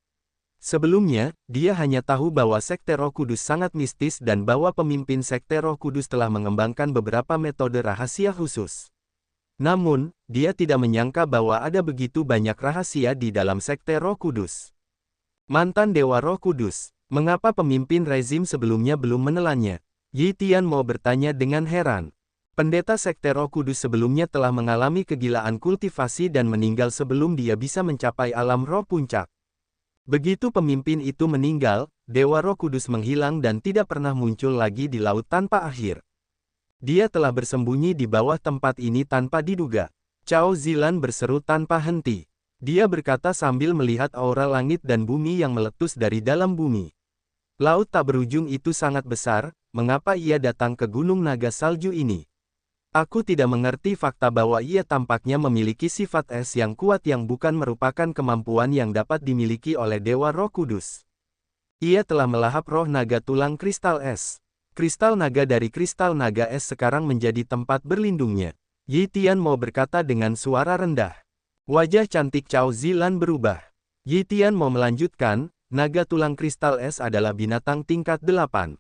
Sebelumnya, dia hanya tahu bahwa Sekte Roh Kudus sangat mistis dan bahwa pemimpin Sekte Roh Kudus telah mengembangkan beberapa metode rahasia khusus. Namun, dia tidak menyangka bahwa ada begitu banyak rahasia di dalam Sekte Roh Kudus. Mantan Dewa Roh Kudus, mengapa pemimpin rezim sebelumnya belum menelannya? Yi Tian mau bertanya dengan heran. Pendeta Sekte Roh Kudus sebelumnya telah mengalami kegilaan kultivasi dan meninggal sebelum dia bisa mencapai alam roh puncak. Begitu pemimpin itu meninggal, Dewa Roh Kudus menghilang dan tidak pernah muncul lagi di laut tanpa akhir. Dia telah bersembunyi di bawah tempat ini tanpa diduga. Cao Zilan berseru tanpa henti. Dia berkata sambil melihat aura langit dan bumi yang meletus dari dalam bumi. Laut tak berujung itu sangat besar, mengapa ia datang ke Gunung Naga Salju ini? Aku tidak mengerti fakta bahwa ia tampaknya memiliki sifat es yang kuat yang bukan merupakan kemampuan yang dapat dimiliki oleh Dewa Roh Kudus. Ia telah melahap roh naga tulang kristal es. Kristal naga dari kristal naga es sekarang menjadi tempat berlindungnya. Yi Tianmo berkata dengan suara rendah. Wajah cantik Cao Zilan berubah. Yi Tianmo melanjutkan, naga tulang kristal es adalah binatang tingkat 8.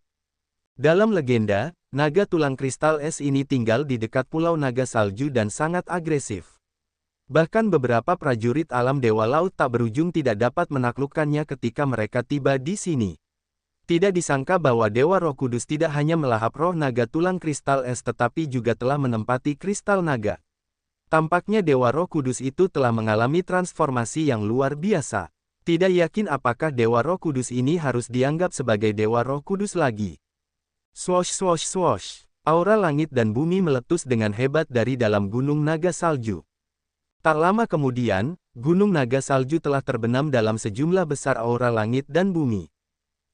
Dalam legenda, naga tulang kristal es ini tinggal di dekat Pulau Naga Salju dan sangat agresif. Bahkan beberapa prajurit alam Dewa Laut tak berujung tidak dapat menaklukkannya ketika mereka tiba di sini. Tidak disangka bahwa Dewa Roh Kudus tidak hanya melahap roh naga tulang kristal es tetapi juga telah menempati kristal naga. Tampaknya Dewa Roh Kudus itu telah mengalami transformasi yang luar biasa. Tidak yakin apakah Dewa Roh Kudus ini harus dianggap sebagai Dewa Roh Kudus lagi. Swosh swosh swosh. Aura langit dan bumi meletus dengan hebat dari dalam Gunung Naga Salju. Tak lama kemudian, Gunung Naga Salju telah terbenam dalam sejumlah besar aura langit dan bumi.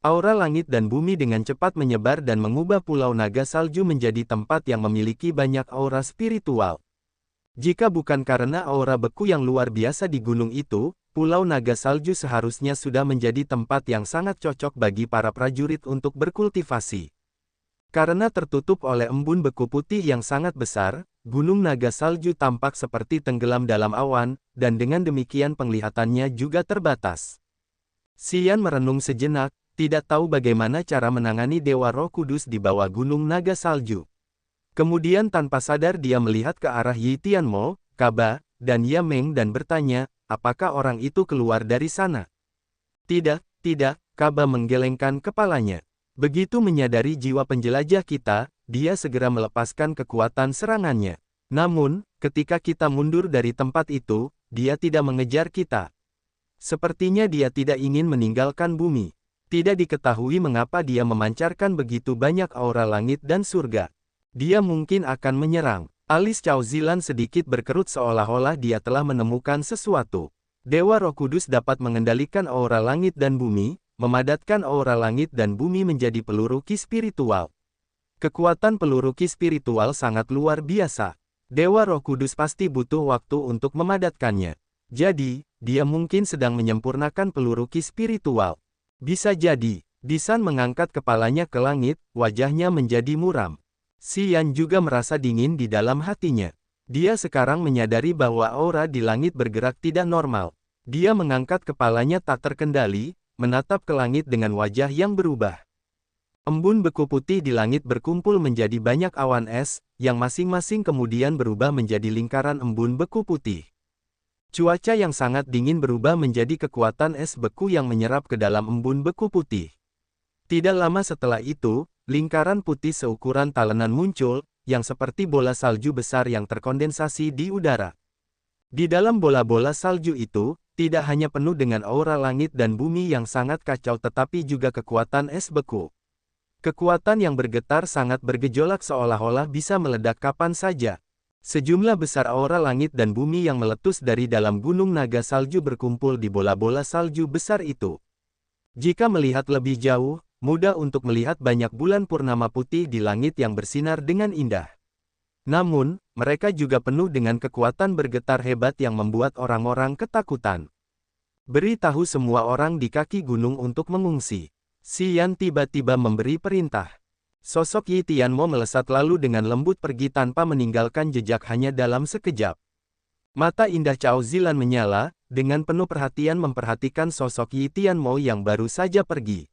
Aura langit dan bumi dengan cepat menyebar dan mengubah Pulau Naga Salju menjadi tempat yang memiliki banyak aura spiritual. Jika bukan karena aura beku yang luar biasa di gunung itu, Pulau Naga Salju seharusnya sudah menjadi tempat yang sangat cocok bagi para prajurit untuk berkultivasi. Karena tertutup oleh embun beku putih yang sangat besar, Gunung Naga Salju tampak seperti tenggelam dalam awan, dan dengan demikian penglihatannya juga terbatas. Xian merenung sejenak, tidak tahu bagaimana cara menangani Dewa Roh Kudus di bawah Gunung Naga Salju. Kemudian tanpa sadar dia melihat ke arah Yi Tianmo, Kaba, dan Ya Meng dan bertanya, apakah orang itu keluar dari sana? Tidak, Kaba menggelengkan kepalanya. Begitu menyadari jiwa penjelajah kita, dia segera melepaskan kekuatan serangannya. Namun, ketika kita mundur dari tempat itu, dia tidak mengejar kita. Sepertinya dia tidak ingin meninggalkan bumi. Tidak diketahui mengapa dia memancarkan begitu banyak aura langit dan surga. Dia mungkin akan menyerang. Alis Cao Zilan sedikit berkerut seolah-olah dia telah menemukan sesuatu. Dewa Roh Kudus dapat mengendalikan aura langit dan bumi, memadatkan aura langit dan bumi menjadi peluru ki spiritual. Kekuatan peluru ki spiritual sangat luar biasa. Dewa Roh Kudus pasti butuh waktu untuk memadatkannya. Jadi, dia mungkin sedang menyempurnakan peluru ki spiritual. Bisa jadi, Disan mengangkat kepalanya ke langit, wajahnya menjadi muram. Xian juga merasa dingin di dalam hatinya. Dia sekarang menyadari bahwa aura di langit bergerak tidak normal. Dia mengangkat kepalanya tak terkendali, menatap ke langit dengan wajah yang berubah. Embun beku putih di langit berkumpul menjadi banyak awan es, yang masing-masing kemudian berubah menjadi lingkaran embun beku putih. Cuaca yang sangat dingin berubah menjadi kekuatan es beku yang menyerap ke dalam embun beku putih. Tidak lama setelah itu, lingkaran putih seukuran talenan muncul, yang seperti bola salju besar yang terkondensasi di udara. Di dalam bola-bola salju itu, tidak hanya penuh dengan aura langit dan bumi yang sangat kacau tetapi juga kekuatan es beku. Kekuatan yang bergetar sangat bergejolak seolah-olah bisa meledak kapan saja. Sejumlah besar aura langit dan bumi yang meletus dari dalam Gunung Naga Salju berkumpul di bola-bola salju besar itu. Jika melihat lebih jauh, mudah untuk melihat banyak bulan purnama putih di langit yang bersinar dengan indah. Namun, mereka juga penuh dengan kekuatan bergetar hebat yang membuat orang-orang ketakutan. Beritahu semua orang di kaki gunung untuk mengungsi. Xian tiba-tiba memberi perintah. Sosok Yi Tianmo melesat lalu dengan lembut pergi tanpa meninggalkan jejak hanya dalam sekejap. Mata indah Cao Zilan menyala, dengan penuh perhatian memperhatikan sosok Yi Tianmo yang baru saja pergi.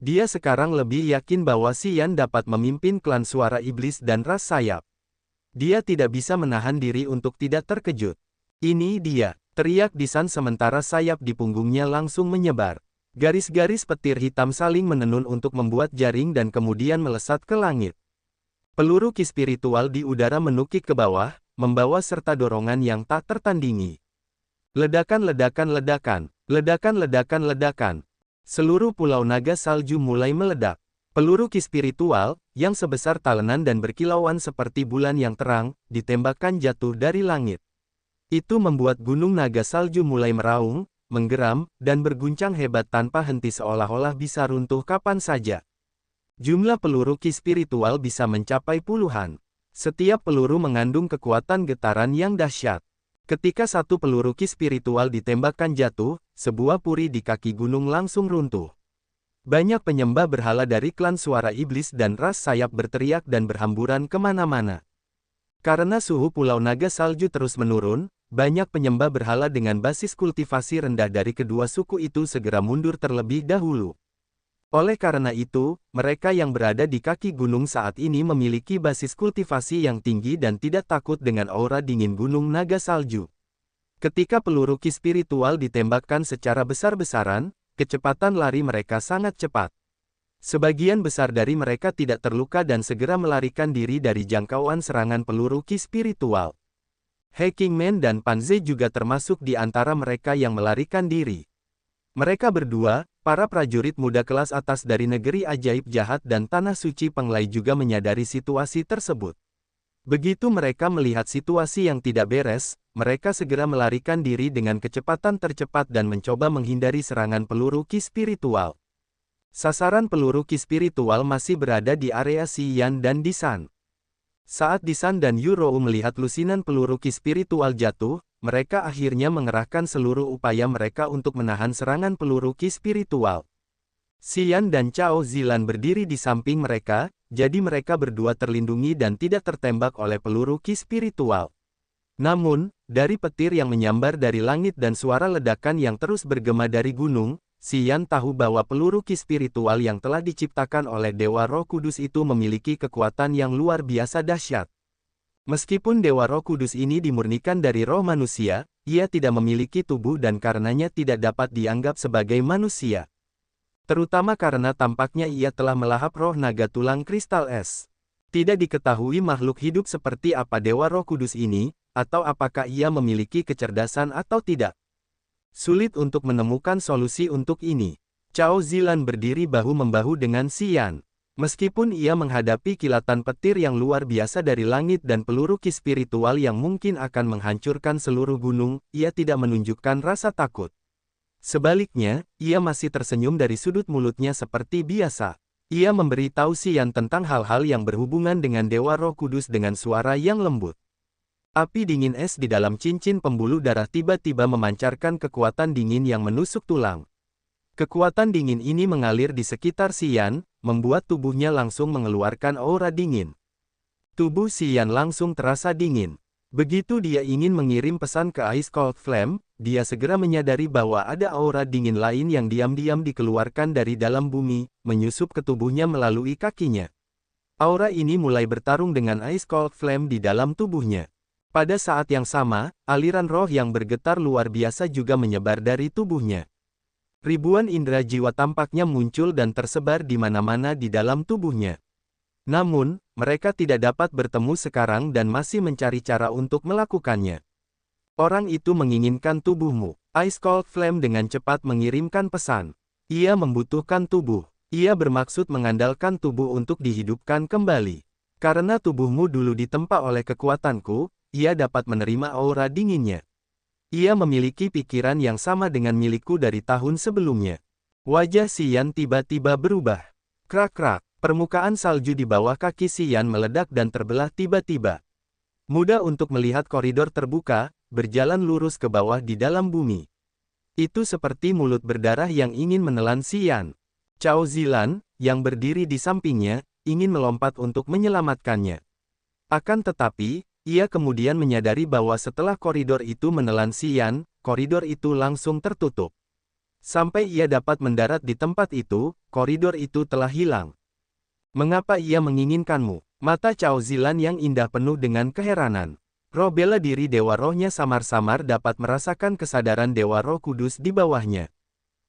Dia sekarang lebih yakin bahwa Xian dapat memimpin klan suara iblis dan ras sayap. Dia tidak bisa menahan diri untuk tidak terkejut. Ini dia, teriak Disan sementara sayap di punggungnya langsung menyebar. Garis-garis petir hitam saling menenun untuk membuat jaring dan kemudian melesat ke langit. Peluru ki spiritual di udara menukik ke bawah, membawa serta dorongan yang tak tertandingi. Ledakan-ledakan ledakan, ledakan-ledakan ledakan. Seluruh Pulau Naga Salju mulai meledak. Peluru ki spiritual, yang sebesar talenan dan berkilauan seperti bulan yang terang, ditembakkan jatuh dari langit. Itu membuat Gunung Naga Salju mulai meraung, menggeram, dan berguncang hebat tanpa henti seolah-olah bisa runtuh kapan saja. Jumlah peluru ki spiritual bisa mencapai puluhan. Setiap peluru mengandung kekuatan getaran yang dahsyat. Ketika satu peluru ki spiritual ditembakkan jatuh, sebuah puri di kaki gunung langsung runtuh. Banyak penyembah berhala dari klan suara iblis dan ras sayap berteriak dan berhamburan kemana-mana. Karena suhu Pulau Naga Salju terus menurun, banyak penyembah berhala dengan basis kultivasi rendah dari kedua suku itu segera mundur terlebih dahulu. Oleh karena itu, mereka yang berada di kaki gunung saat ini memiliki basis kultivasi yang tinggi dan tidak takut dengan aura dingin Gunung Naga Salju. Ketika peluru ki spiritual ditembakkan secara besar-besaran, kecepatan lari mereka sangat cepat. Sebagian besar dari mereka tidak terluka dan segera melarikan diri dari jangkauan serangan peluru ki spiritual. Hackingman dan Panze juga termasuk di antara mereka yang melarikan diri. Mereka berdua, para prajurit muda kelas atas dari negeri ajaib jahat dan tanah suci Penglai juga menyadari situasi tersebut. Begitu mereka melihat situasi yang tidak beres, mereka segera melarikan diri dengan kecepatan tercepat dan mencoba menghindari serangan peluru ki spiritual. Sasaran peluru ki spiritual masih berada di area Xiyan dan Disan. Saat Disan dan Yurou melihat lusinan peluru ki spiritual jatuh, mereka akhirnya mengerahkan seluruh upaya mereka untuk menahan serangan peluru ki spiritual. Xiyan dan Cao Zilan berdiri di samping mereka, jadi mereka berdua terlindungi dan tidak tertembak oleh peluru ki spiritual. Namun, dari petir yang menyambar dari langit dan suara ledakan yang terus bergema dari gunung, Xiyan tahu bahwa peluru ki spiritual yang telah diciptakan oleh Dewa Roh Kudus itu memiliki kekuatan yang luar biasa dahsyat. Meskipun Dewa Roh Kudus ini dimurnikan dari roh manusia, ia tidak memiliki tubuh dan karenanya tidak dapat dianggap sebagai manusia. Terutama karena tampaknya ia telah melahap roh naga tulang kristal es. Tidak diketahui makhluk hidup seperti apa Dewa Roh Kudus ini, atau apakah ia memiliki kecerdasan atau tidak. Sulit untuk menemukan solusi untuk ini. Cao Zilan berdiri bahu-membahu dengan Xiyan. Meskipun ia menghadapi kilatan petir yang luar biasa dari langit dan peluru ki spiritual yang mungkin akan menghancurkan seluruh gunung, ia tidak menunjukkan rasa takut. Sebaliknya, ia masih tersenyum dari sudut mulutnya seperti biasa. Ia memberitahu Xiyan tentang hal-hal yang berhubungan dengan Dewa Roh Kudus dengan suara yang lembut. Api dingin es di dalam cincin pembuluh darah tiba-tiba memancarkan kekuatan dingin yang menusuk tulang. Kekuatan dingin ini mengalir di sekitar Xiyan, membuat tubuhnya langsung mengeluarkan aura dingin. Tubuh Xiyan langsung terasa dingin. Begitu dia ingin mengirim pesan ke Ice Cold Flame, dia segera menyadari bahwa ada aura dingin lain yang diam-diam dikeluarkan dari dalam bumi, menyusup ke tubuhnya melalui kakinya. Aura ini mulai bertarung dengan Ice Cold Flame di dalam tubuhnya. Pada saat yang sama, aliran roh yang bergetar luar biasa juga menyebar dari tubuhnya. Ribuan indera jiwa tampaknya muncul dan tersebar di mana-mana di dalam tubuhnya. Namun, mereka tidak dapat bertemu sekarang dan masih mencari cara untuk melakukannya. Orang itu menginginkan tubuhmu. Ice Cold Flame dengan cepat mengirimkan pesan. Ia membutuhkan tubuh. Ia bermaksud mengandalkan tubuh untuk dihidupkan kembali. Karena tubuhmu dulu ditempa oleh kekuatanku, ia dapat menerima aura dinginnya. Ia memiliki pikiran yang sama dengan milikku dari tahun sebelumnya. Wajah Xiyan tiba-tiba berubah. Krak-krak, permukaan salju di bawah kaki Xiyan meledak dan terbelah tiba-tiba. Mudah untuk melihat koridor terbuka, berjalan lurus ke bawah di dalam bumi. Itu seperti mulut berdarah yang ingin menelan Xiyan. Cao Zilan, yang berdiri di sampingnya, ingin melompat untuk menyelamatkannya. Akan tetapi, ia kemudian menyadari bahwa setelah koridor itu menelan Xiyan, koridor itu langsung tertutup. Sampai ia dapat mendarat di tempat itu, koridor itu telah hilang. Mengapa ia menginginkanmu? Mata Cao Zilan yang indah penuh dengan keheranan. Roh bela diri Dewa Rohnya samar-samar dapat merasakan kesadaran Dewa Roh Kudus di bawahnya.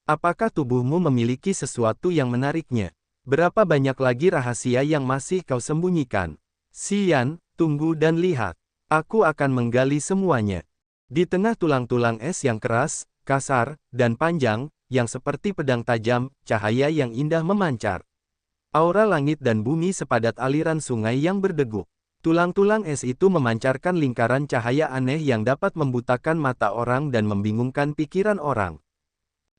Apakah tubuhmu memiliki sesuatu yang menariknya? Berapa banyak lagi rahasia yang masih kau sembunyikan? Xiyan, tunggu dan lihat. Aku akan menggali semuanya. Di tengah tulang-tulang es yang keras, kasar, dan panjang, yang seperti pedang tajam, cahaya yang indah memancar. Aura langit dan bumi sepadat aliran sungai yang berdeguk. Tulang-tulang es itu memancarkan lingkaran cahaya aneh yang dapat membutakan mata orang dan membingungkan pikiran orang.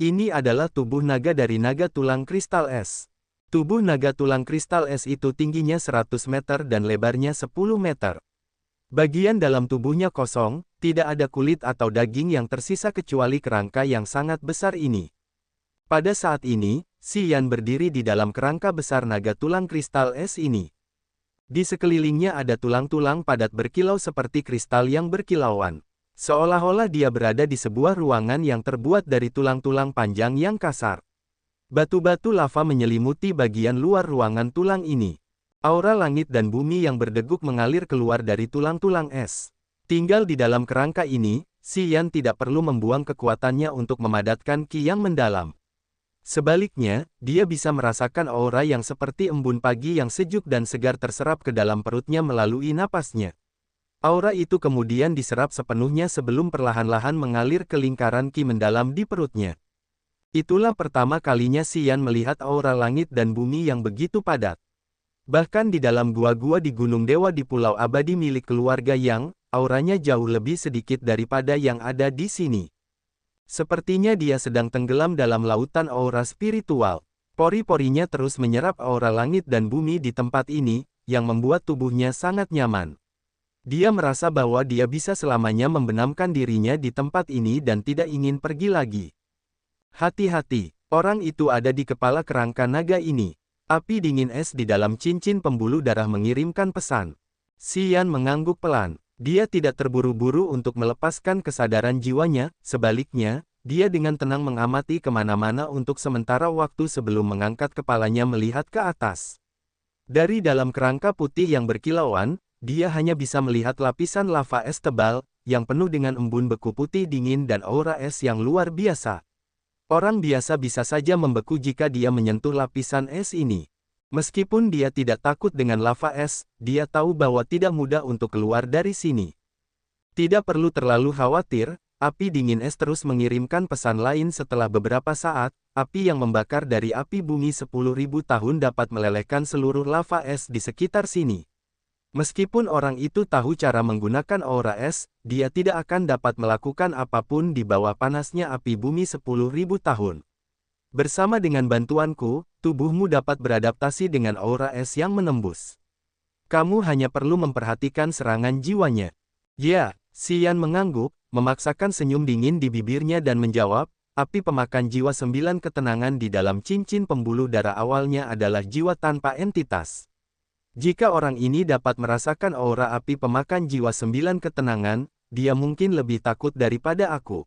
Ini adalah tubuh naga dari naga tulang kristal es. Tubuh naga tulang kristal es itu tingginya 100 meter dan lebarnya 10 meter. Bagian dalam tubuhnya kosong, tidak ada kulit atau daging yang tersisa kecuali kerangka yang sangat besar ini. Pada saat ini, Xian berdiri di dalam kerangka besar naga tulang kristal es ini. Di sekelilingnya ada tulang-tulang padat berkilau seperti kristal yang berkilauan. Seolah-olah dia berada di sebuah ruangan yang terbuat dari tulang-tulang panjang yang kasar. Batu-batu lava menyelimuti bagian luar ruangan tulang ini. Aura langit dan bumi yang berdeguk mengalir keluar dari tulang-tulang es. Tinggal di dalam kerangka ini, Xian tidak perlu membuang kekuatannya untuk memadatkan ki yang mendalam. Sebaliknya, dia bisa merasakan aura yang seperti embun pagi yang sejuk dan segar terserap ke dalam perutnya melalui napasnya. Aura itu kemudian diserap sepenuhnya sebelum perlahan-lahan mengalir ke lingkaran ki mendalam di perutnya. Itulah pertama kalinya Xian melihat aura langit dan bumi yang begitu padat. Bahkan di dalam gua-gua di Gunung Dewa di Pulau Abadi milik keluarga Yang, auranya jauh lebih sedikit daripada yang ada di sini. Sepertinya dia sedang tenggelam dalam lautan aura spiritual. Pori-porinya terus menyerap aura langit dan bumi di tempat ini, yang membuat tubuhnya sangat nyaman. Dia merasa bahwa dia bisa selamanya membenamkan dirinya di tempat ini dan tidak ingin pergi lagi. Hati-hati, orang itu ada di kepala kerangka naga ini. Api dingin es di dalam cincin pembuluh darah mengirimkan pesan. Xian mengangguk pelan. Dia tidak terburu-buru untuk melepaskan kesadaran jiwanya, sebaliknya, dia dengan tenang mengamati kemana-mana untuk sementara waktu sebelum mengangkat kepalanya melihat ke atas. Dari dalam kerangka putih yang berkilauan, dia hanya bisa melihat lapisan lava es tebal, yang penuh dengan embun beku putih dingin dan aura es yang luar biasa. Orang biasa bisa saja membeku jika dia menyentuh lapisan es ini. Meskipun dia tidak takut dengan lava es, dia tahu bahwa tidak mudah untuk keluar dari sini. Tidak perlu terlalu khawatir, api dingin es terus mengirimkan pesan lain setelah beberapa saat, api yang membakar dari api bumi 10.000 tahun dapat melelehkan seluruh lava es di sekitar sini. Meskipun orang itu tahu cara menggunakan aura es, dia tidak akan dapat melakukan apapun di bawah panasnya api bumi 10.000 tahun. Bersama dengan bantuanku, tubuhmu dapat beradaptasi dengan aura es yang menembus. Kamu hanya perlu memperhatikan serangan jiwanya. Ya, Xian mengangguk, memaksakan senyum dingin di bibirnya dan menjawab, api pemakan jiwa 9 ketenangan di dalam cincin pembuluh darah awalnya adalah jiwa tanpa entitas. Jika orang ini dapat merasakan aura api pemakan jiwa 9 ketenangan, dia mungkin lebih takut daripada aku.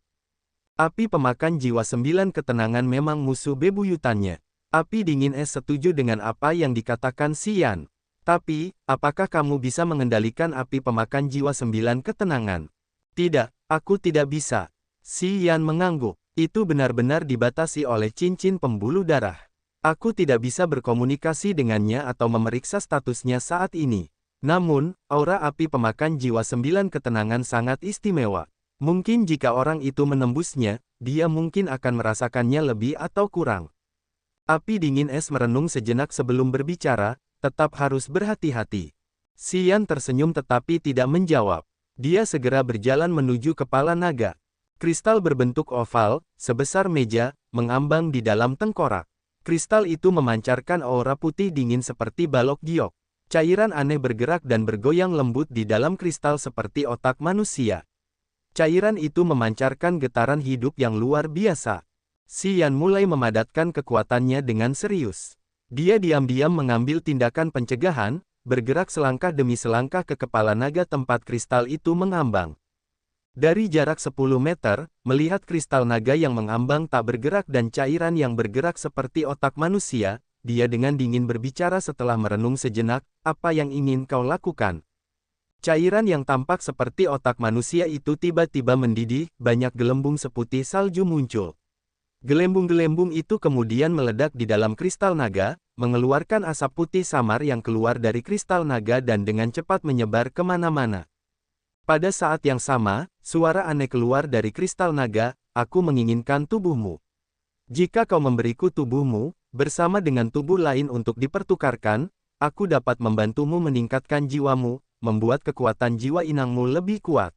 Api pemakan jiwa 9 ketenangan memang musuh bebuyutannya. Api dingin es setuju dengan apa yang dikatakan Xian. Tapi, apakah kamu bisa mengendalikan api pemakan jiwa 9 ketenangan? Tidak, aku tidak bisa. Xian mengangguk. Itu benar-benar dibatasi oleh cincin pembuluh darah. Aku tidak bisa berkomunikasi dengannya atau memeriksa statusnya saat ini. Namun, aura api pemakan jiwa 9 ketenangan sangat istimewa. Mungkin jika orang itu menembusnya, dia mungkin akan merasakannya lebih atau kurang. Api dingin es merenung sejenak sebelum berbicara, tetap harus berhati-hati. Xian tersenyum tetapi tidak menjawab. Dia segera berjalan menuju kepala naga. Kristal berbentuk oval, sebesar meja, mengambang di dalam tengkorak. Kristal itu memancarkan aura putih dingin seperti balok giok. Cairan aneh bergerak dan bergoyang lembut di dalam kristal seperti otak manusia. Cairan itu memancarkan getaran hidup yang luar biasa. Xian mulai memadatkan kekuatannya dengan serius. Dia diam-diam mengambil tindakan pencegahan, bergerak selangkah demi selangkah ke kepala naga tempat kristal itu mengambang. Dari jarak 10 meter, melihat kristal naga yang mengambang tak bergerak dan cairan yang bergerak seperti otak manusia, dia dengan dingin berbicara setelah merenung sejenak, apa yang ingin kau lakukan? Cairan yang tampak seperti otak manusia itu tiba-tiba mendidih, banyak gelembung seputih salju muncul. Gelembung-gelembung itu kemudian meledak di dalam kristal naga, mengeluarkan asap putih samar yang keluar dari kristal naga dan dengan cepat menyebar kemana-mana. Pada saat yang sama, suara aneh keluar dari kristal naga, aku menginginkan tubuhmu. Jika kau memberiku tubuhmu, bersama dengan tubuh lain untuk dipertukarkan, aku dapat membantumu meningkatkan jiwamu, membuat kekuatan jiwa inangmu lebih kuat.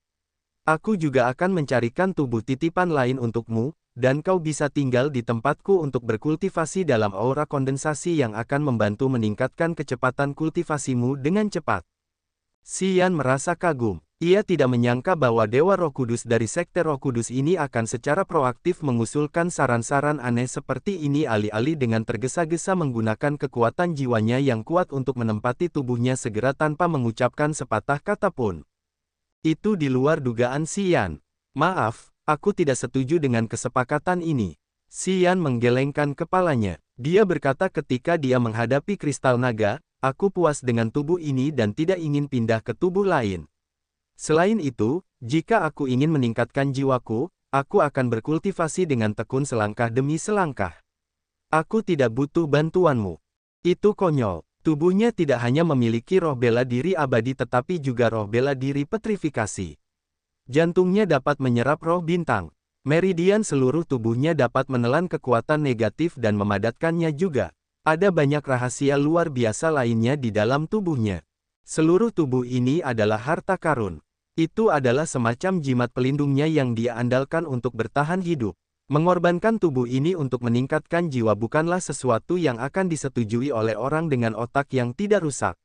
Aku juga akan mencarikan tubuh titipan lain untukmu, dan kau bisa tinggal di tempatku untuk berkultivasi dalam aura kondensasi yang akan membantu meningkatkan kecepatan kultivasimu dengan cepat. Xian merasa kagum. Ia tidak menyangka bahwa Dewa Roh Kudus dari Sekte Roh Kudus ini akan secara proaktif mengusulkan saran-saran aneh seperti ini alih-alih dengan tergesa-gesa menggunakan kekuatan jiwanya yang kuat untuk menempati tubuhnya segera tanpa mengucapkan sepatah kata pun. Itu di luar dugaan Xian. Maaf, aku tidak setuju dengan kesepakatan ini. Xian menggelengkan kepalanya. Dia berkata ketika dia menghadapi kristal naga, aku puas dengan tubuh ini dan tidak ingin pindah ke tubuh lain. Selain itu, jika aku ingin meningkatkan jiwaku, aku akan berkultivasi dengan tekun selangkah demi selangkah. Aku tidak butuh bantuanmu. Itu konyol. Tubuhnya tidak hanya memiliki roh bela diri abadi tetapi juga roh bela diri petrifikasi. Jantungnya dapat menyerap roh bintang. Meridian seluruh tubuhnya dapat menelan kekuatan negatif dan memadatkannya juga. Ada banyak rahasia luar biasa lainnya di dalam tubuhnya. Seluruh tubuh ini adalah harta karun. Itu adalah semacam jimat pelindungnya yang dia andalkan untuk bertahan hidup. Mengorbankan tubuh ini untuk meningkatkan jiwa bukanlah sesuatu yang akan disetujui oleh orang dengan otak yang tidak rusak.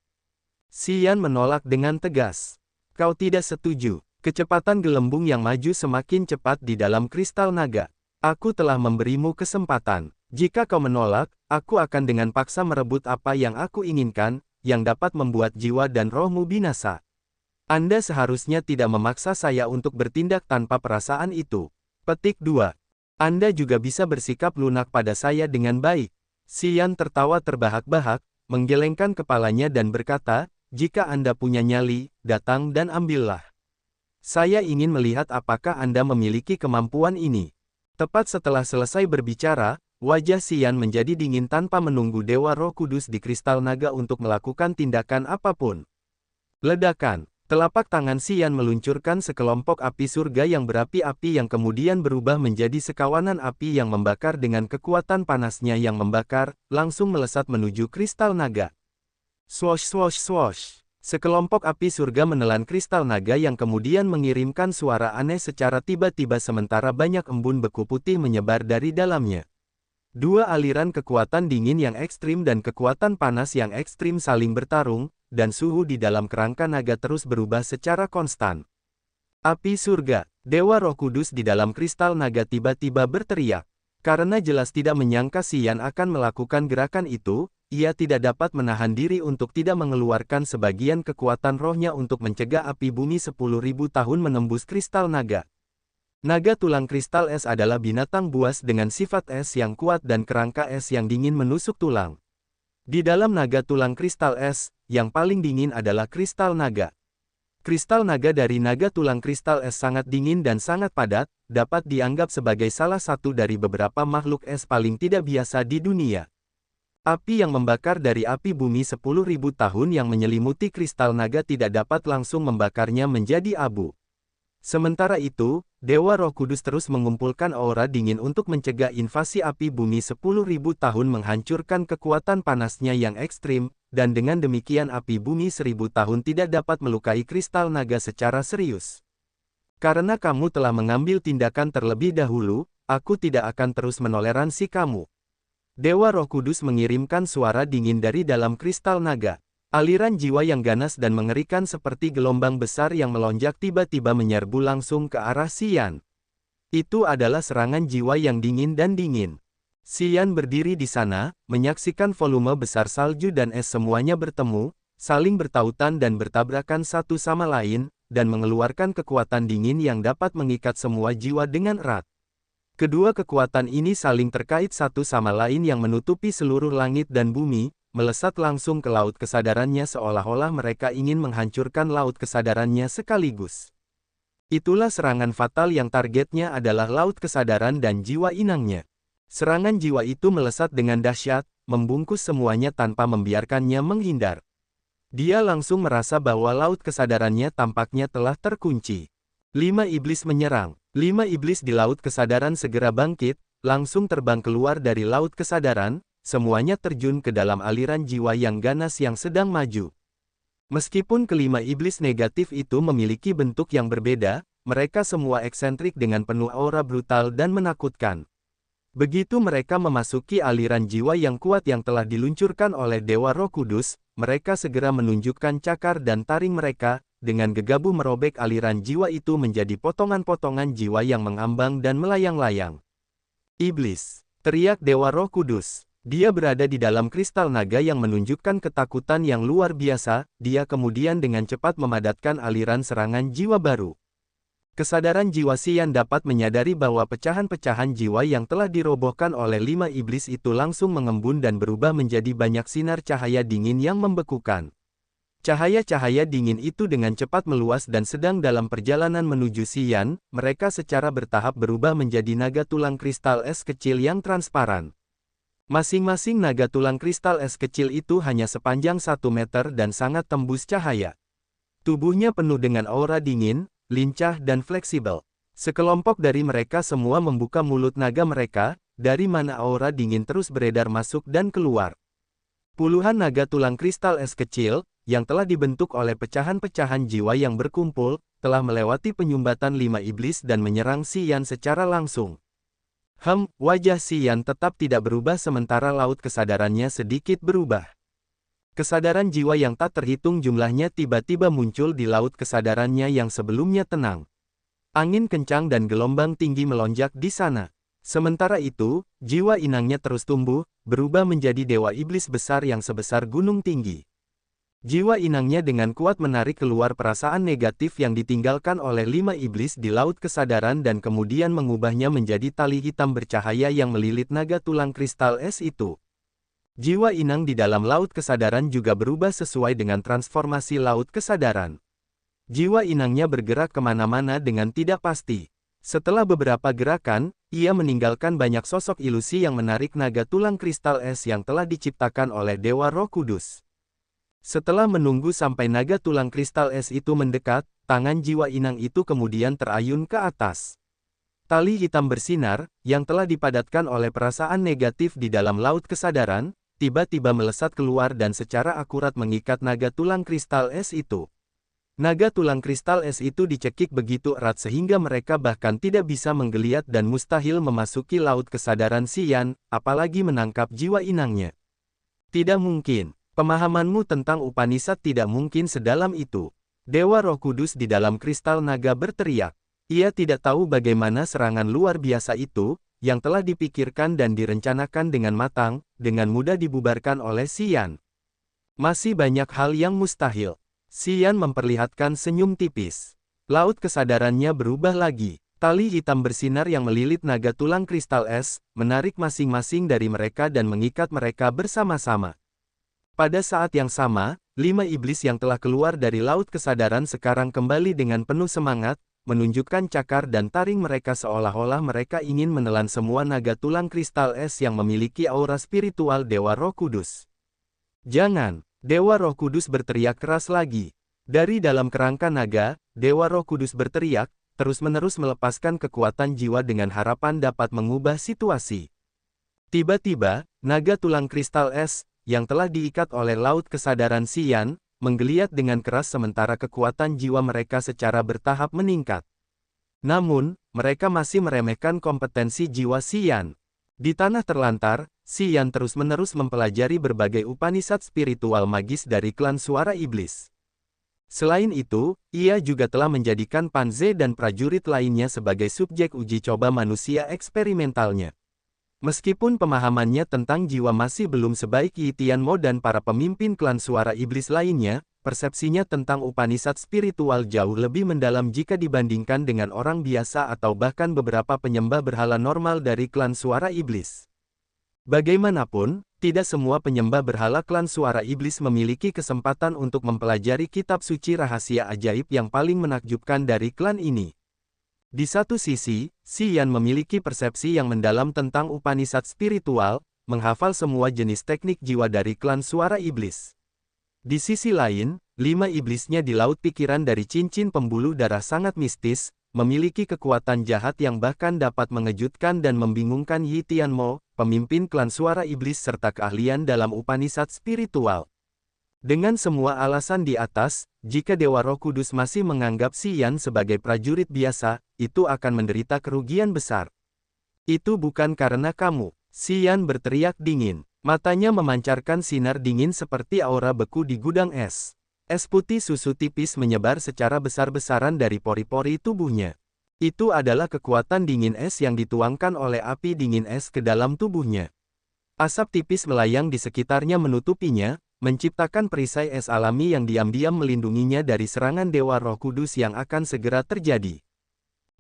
Xian menolak dengan tegas. Kau tidak setuju. Kecepatan gelembung yang maju semakin cepat di dalam kristal naga. Aku telah memberimu kesempatan. Jika kau menolak, aku akan dengan paksa merebut apa yang aku inginkan, yang dapat membuat jiwa dan rohmu binasa. Anda seharusnya tidak memaksa saya untuk bertindak tanpa perasaan itu. Petik 2. Anda juga bisa bersikap lunak pada saya dengan baik. Xian tertawa terbahak-bahak, menggelengkan kepalanya dan berkata, jika Anda punya nyali, datang dan ambillah. Saya ingin melihat apakah Anda memiliki kemampuan ini. Tepat setelah selesai berbicara, wajah Xian menjadi dingin tanpa menunggu Dewa Roh Kudus di kristal naga untuk melakukan tindakan apapun. Ledakan. Telapak tangan Xian meluncurkan sekelompok api surga yang berapi-api yang kemudian berubah menjadi sekawanan api yang membakar dengan kekuatan panasnya yang membakar, langsung melesat menuju kristal naga. Swosh swosh swosh. Sekelompok api surga menelan kristal naga yang kemudian mengirimkan suara aneh secara tiba-tiba sementara banyak embun beku putih menyebar dari dalamnya. Dua aliran kekuatan dingin yang ekstrim dan kekuatan panas yang ekstrim saling bertarung, dan suhu di dalam kerangka naga terus berubah secara konstan. Api surga, Dewa Roh Kudus di dalam kristal naga tiba-tiba berteriak. Karena jelas tidak menyangka Xian akan melakukan gerakan itu, ia tidak dapat menahan diri untuk tidak mengeluarkan sebagian kekuatan rohnya untuk mencegah api bumi 10.000 tahun menembus kristal naga. Naga tulang kristal es adalah binatang buas dengan sifat es yang kuat dan kerangka es yang dingin menusuk tulang. Di dalam naga tulang kristal es, yang paling dingin adalah kristal naga. Kristal naga dari naga tulang kristal es sangat dingin dan sangat padat, dapat dianggap sebagai salah satu dari beberapa makhluk es paling tidak biasa di dunia. Api yang membakar dari api bumi 10.000 tahun yang menyelimuti kristal naga tidak dapat langsung membakarnya menjadi abu. Sementara itu, Dewa Roh Kudus terus mengumpulkan aura dingin untuk mencegah invasi api bumi 10.000 tahun menghancurkan kekuatan panasnya yang ekstrim, dan dengan demikian api bumi 1000 tahun tidak dapat melukai kristal naga secara serius. Karena kamu telah mengambil tindakan terlebih dahulu, aku tidak akan terus menoleransi kamu. Dewa Roh Kudus mengirimkan suara dingin dari dalam kristal naga. Aliran jiwa yang ganas dan mengerikan seperti gelombang besar yang melonjak tiba-tiba menyerbu langsung ke arah Xian. Itu adalah serangan jiwa yang dingin dan dingin. Xian berdiri di sana, menyaksikan volume besar salju dan es semuanya bertemu, saling bertautan dan bertabrakan satu sama lain, dan mengeluarkan kekuatan dingin yang dapat mengikat semua jiwa dengan erat. Kedua kekuatan ini saling terkait satu sama lain yang menutupi seluruh langit dan bumi, melesat langsung ke laut kesadarannya seolah-olah mereka ingin menghancurkan laut kesadarannya sekaligus. Itulah serangan fatal yang targetnya adalah laut kesadaran dan jiwa inangnya. Serangan jiwa itu melesat dengan dahsyat, membungkus semuanya tanpa membiarkannya menghindar. Dia langsung merasa bahwa laut kesadarannya tampaknya telah terkunci. 5 iblis menyerang. 5 iblis di laut kesadaran segera bangkit, langsung terbang keluar dari laut kesadaran, semuanya terjun ke dalam aliran jiwa yang ganas yang sedang maju. Meskipun kelima iblis negatif itu memiliki bentuk yang berbeda, mereka semua eksentrik dengan penuh aura brutal dan menakutkan. Begitu mereka memasuki aliran jiwa yang kuat yang telah diluncurkan oleh Dewa Roh Kudus, mereka segera menunjukkan cakar dan taring mereka, dengan gegabah merobek aliran jiwa itu menjadi potongan-potongan jiwa yang mengambang dan melayang-layang. Iblis! Teriak Dewa Roh Kudus. Dia berada di dalam kristal naga yang menunjukkan ketakutan yang luar biasa, dia kemudian dengan cepat memadatkan aliran serangan jiwa baru. Kesadaran jiwa Xian dapat menyadari bahwa pecahan-pecahan jiwa yang telah dirobohkan oleh 5 iblis itu langsung mengembun dan berubah menjadi banyak sinar cahaya dingin yang membekukan. Cahaya-cahaya dingin itu dengan cepat meluas dan sedang dalam perjalanan menuju Xian, mereka secara bertahap berubah menjadi naga tulang kristal es kecil yang transparan. Masing-masing naga tulang kristal es kecil itu hanya sepanjang 1 meter dan sangat tembus cahaya. Tubuhnya penuh dengan aura dingin, lincah dan fleksibel. Sekelompok dari mereka semua membuka mulut naga mereka, dari mana aura dingin terus beredar masuk dan keluar. Puluhan naga tulang kristal es kecil, yang telah dibentuk oleh pecahan-pecahan jiwa yang berkumpul, telah melewati penyumbatan 5 iblis dan menyerang Xian secara langsung. Wajah Xian tetap tidak berubah sementara laut kesadarannya sedikit berubah. Kesadaran jiwa yang tak terhitung jumlahnya tiba-tiba muncul di laut kesadarannya yang sebelumnya tenang. Angin kencang dan gelombang tinggi melonjak di sana. Sementara itu, jiwa inangnya terus tumbuh, berubah menjadi dewa iblis besar yang sebesar gunung tinggi. Jiwa inangnya dengan kuat menarik keluar perasaan negatif yang ditinggalkan oleh 5 iblis di laut kesadaran dan kemudian mengubahnya menjadi tali hitam bercahaya yang melilit naga tulang kristal es itu. Jiwa inang di dalam laut kesadaran juga berubah sesuai dengan transformasi laut kesadaran. Jiwa inangnya bergerak kemana-mana dengan tidak pasti. Setelah beberapa gerakan, ia meninggalkan banyak sosok ilusi yang menarik naga tulang kristal es yang telah diciptakan oleh Dewa Roh Kudus. Setelah menunggu sampai naga tulang kristal es itu mendekat, tangan jiwa inang itu kemudian terayun ke atas. Tali hitam bersinar, yang telah dipadatkan oleh perasaan negatif di dalam laut kesadaran, tiba-tiba melesat keluar dan secara akurat mengikat naga tulang kristal es itu. Naga tulang kristal es itu dicekik begitu erat sehingga mereka bahkan tidak bisa menggeliat dan mustahil memasuki laut kesadaran Xian, apalagi menangkap jiwa inangnya. Tidak mungkin. Pemahamanmu tentang Upanishad tidak mungkin sedalam itu. Dewa Roh Kudus di dalam kristal naga berteriak. Ia tidak tahu bagaimana serangan luar biasa itu, yang telah dipikirkan dan direncanakan dengan matang, dengan mudah dibubarkan oleh Xian. Masih banyak hal yang mustahil. Xian memperlihatkan senyum tipis. Laut kesadarannya berubah lagi. Tali hitam bersinar yang melilit naga tulang kristal es, menarik masing-masing dari mereka dan mengikat mereka bersama-sama. Pada saat yang sama, 5 iblis yang telah keluar dari laut kesadaran sekarang kembali dengan penuh semangat, menunjukkan cakar dan taring mereka seolah-olah mereka ingin menelan semua naga tulang kristal es yang memiliki aura spiritual Dewa Roh Kudus. Jangan! Dewa Roh Kudus berteriak keras lagi. Dari dalam kerangka naga, Dewa Roh Kudus berteriak, terus-menerus melepaskan kekuatan jiwa dengan harapan dapat mengubah situasi. Tiba-tiba, naga tulang kristal es, yang telah diikat oleh laut kesadaran Xian, menggeliat dengan keras sementara kekuatan jiwa mereka secara bertahap meningkat. Namun, mereka masih meremehkan kompetensi jiwa Xian. Di tanah terlantar, Xian terus-menerus mempelajari berbagai Upanishad spiritual magis dari klan suara iblis. Selain itu, ia juga telah menjadikan Panze dan prajurit lainnya sebagai subjek uji coba manusia eksperimentalnya. Meskipun pemahamannya tentang jiwa masih belum sebaik Yi Tianmo dan para pemimpin klan suara iblis lainnya, persepsinya tentang Upanishad spiritual jauh lebih mendalam jika dibandingkan dengan orang biasa atau bahkan beberapa penyembah berhala normal dari klan suara iblis. Bagaimanapun, tidak semua penyembah berhala klan suara iblis memiliki kesempatan untuk mempelajari kitab suci rahasia ajaib yang paling menakjubkan dari klan ini. Di satu sisi, Xian memiliki persepsi yang mendalam tentang Upanishad spiritual, menghafal semua jenis teknik jiwa dari klan suara iblis. Di sisi lain, 5 iblisnya di laut pikiran dari cincin pembuluh darah sangat mistis, memiliki kekuatan jahat yang bahkan dapat mengejutkan dan membingungkan Yi Tianmo, pemimpin klan suara iblis serta keahlian dalam Upanishad spiritual. Dengan semua alasan di atas, jika Dewa Roh Kudus masih menganggap Xian sebagai prajurit biasa, itu akan menderita kerugian besar. Itu bukan karena kamu. Xian berteriak dingin. Matanya memancarkan sinar dingin seperti aura beku di gudang es. Es putih susu tipis menyebar secara besar-besaran dari pori-pori tubuhnya. Itu adalah kekuatan dingin es yang dituangkan oleh api dingin es ke dalam tubuhnya. Asap tipis melayang di sekitarnya menutupinya, menciptakan perisai es alami yang diam-diam melindunginya dari serangan Dewa Roh Kudus yang akan segera terjadi.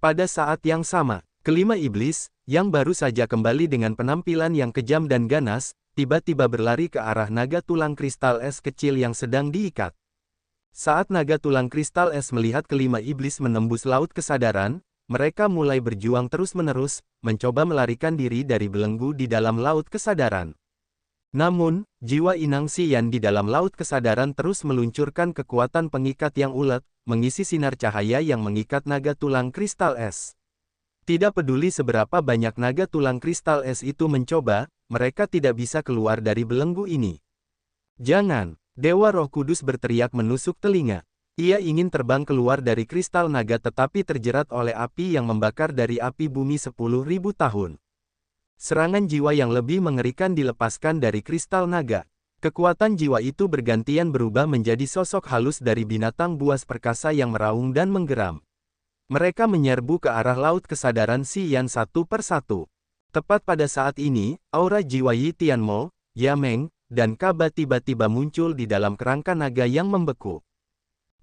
Pada saat yang sama, kelima iblis, yang baru saja kembali dengan penampilan yang kejam dan ganas, tiba-tiba berlari ke arah naga tulang kristal es kecil yang sedang diikat. Saat naga tulang kristal es melihat kelima iblis menembus laut kesadaran, mereka mulai berjuang terus-menerus, mencoba melarikan diri dari belenggu di dalam laut kesadaran. Namun, jiwa inang Xian di dalam laut kesadaran terus meluncurkan kekuatan pengikat yang ulet, mengisi sinar cahaya yang mengikat naga tulang kristal es. Tidak peduli seberapa banyak naga tulang kristal es itu mencoba, mereka tidak bisa keluar dari belenggu ini. Jangan! Dewa Roh Kudus berteriak menusuk telinga. Ia ingin terbang keluar dari kristal naga tetapi terjerat oleh api yang membakar dari api bumi 10.000 tahun. Serangan jiwa yang lebih mengerikan dilepaskan dari kristal naga. Kekuatan jiwa itu bergantian berubah menjadi sosok halus dari binatang buas perkasa yang meraung dan menggeram. Mereka menyerbu ke arah laut kesadaran Xian satu persatu. Tepat pada saat ini, aura jiwa Yi Tianmo, Yameng, dan Kaba tiba-tiba muncul di dalam kerangka naga yang membeku.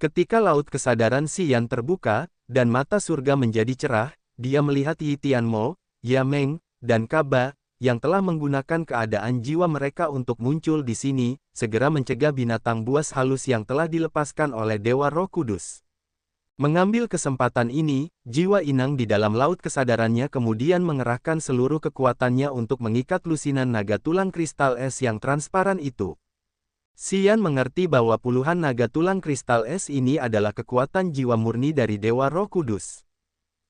Ketika laut kesadaran Xian terbuka, dan mata surga menjadi cerah, dia melihat Yi Tianmo, Yameng, dan Kaba, yang telah menggunakan keadaan jiwa mereka untuk muncul di sini, segera mencegah binatang buas halus yang telah dilepaskan oleh Dewa Roh Kudus. Mengambil kesempatan ini, jiwa inang di dalam laut kesadarannya kemudian mengerahkan seluruh kekuatannya untuk mengikat lusinan naga tulang kristal es yang transparan itu. Xian mengerti bahwa puluhan naga tulang kristal es ini adalah kekuatan jiwa murni dari Dewa Roh Kudus.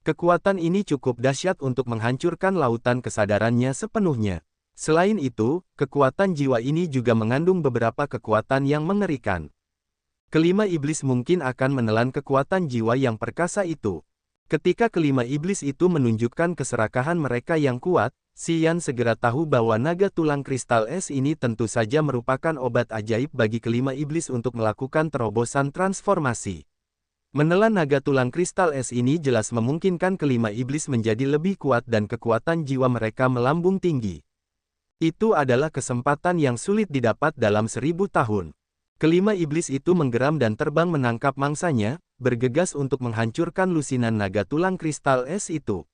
Kekuatan ini cukup dahsyat untuk menghancurkan lautan kesadarannya sepenuhnya. Selain itu, kekuatan jiwa ini juga mengandung beberapa kekuatan yang mengerikan. Kelima iblis mungkin akan menelan kekuatan jiwa yang perkasa itu. Ketika kelima iblis itu menunjukkan keserakahan mereka yang kuat, Xian segera tahu bahwa naga tulang kristal es ini tentu saja merupakan obat ajaib bagi kelima iblis untuk melakukan terobosan transformasi. Menelan naga tulang kristal es ini jelas memungkinkan kelima iblis menjadi lebih kuat dan kekuatan jiwa mereka melambung tinggi. Itu adalah kesempatan yang sulit didapat dalam 1000 tahun. Kelima iblis itu menggeram dan terbang menangkap mangsanya, bergegas untuk menghancurkan lusinan naga tulang kristal es itu.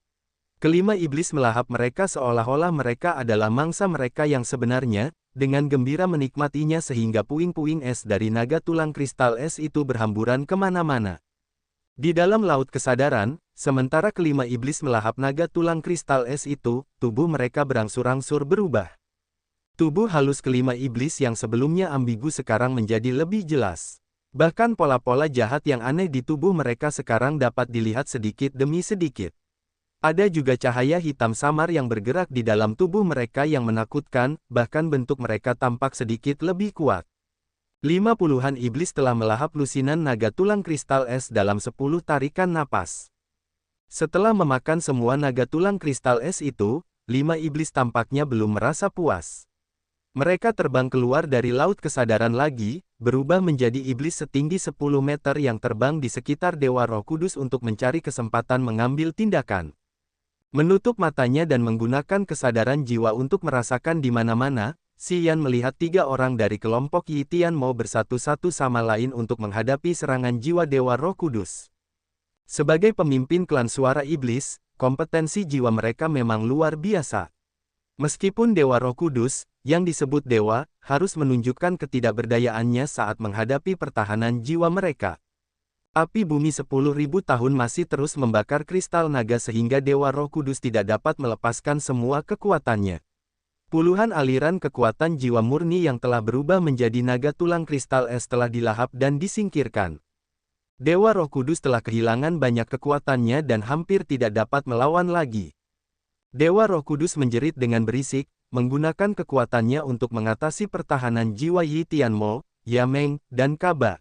Kelima iblis melahap mereka seolah-olah mereka adalah mangsa mereka yang sebenarnya, dengan gembira menikmatinya sehingga puing-puing es dari naga tulang kristal es itu berhamburan kemana-mana. Di dalam laut kesadaran, sementara kelima iblis melahap naga tulang kristal es itu, tubuh mereka berangsur-angsur berubah. Tubuh halus kelima iblis yang sebelumnya ambigu sekarang menjadi lebih jelas. Bahkan pola-pola jahat yang aneh di tubuh mereka sekarang dapat dilihat sedikit demi sedikit. Ada juga cahaya hitam samar yang bergerak di dalam tubuh mereka yang menakutkan, bahkan bentuk mereka tampak sedikit lebih kuat. 50-an iblis telah melahap lusinan naga tulang kristal es dalam 10 tarikan napas. Setelah memakan semua naga tulang kristal es itu, 5 iblis tampaknya belum merasa puas. Mereka terbang keluar dari laut kesadaran lagi, berubah menjadi iblis setinggi 10 meter yang terbang di sekitar Dewa Roh Kudus untuk mencari kesempatan mengambil tindakan. Menutup matanya dan menggunakan kesadaran jiwa untuk merasakan di mana-mana, Xian melihat 3 orang dari kelompok Yi Tianmo bersatu satu sama lain untuk menghadapi serangan jiwa Dewa Roh Kudus. Sebagai pemimpin klan suara iblis, kompetensi jiwa mereka memang luar biasa. Meskipun Dewa Roh Kudus, yang disebut dewa, harus menunjukkan ketidakberdayaannya saat menghadapi pertahanan jiwa mereka. Api bumi 10.000 tahun masih terus membakar kristal naga sehingga Dewa Roh Kudus tidak dapat melepaskan semua kekuatannya. Puluhan aliran kekuatan jiwa murni yang telah berubah menjadi naga tulang kristal es telah dilahap dan disingkirkan. Dewa Roh Kudus telah kehilangan banyak kekuatannya dan hampir tidak dapat melawan lagi. Dewa Roh Kudus menjerit dengan berisik, menggunakan kekuatannya untuk mengatasi pertahanan jiwa Yi Tianmo, Yameng, dan Kaba.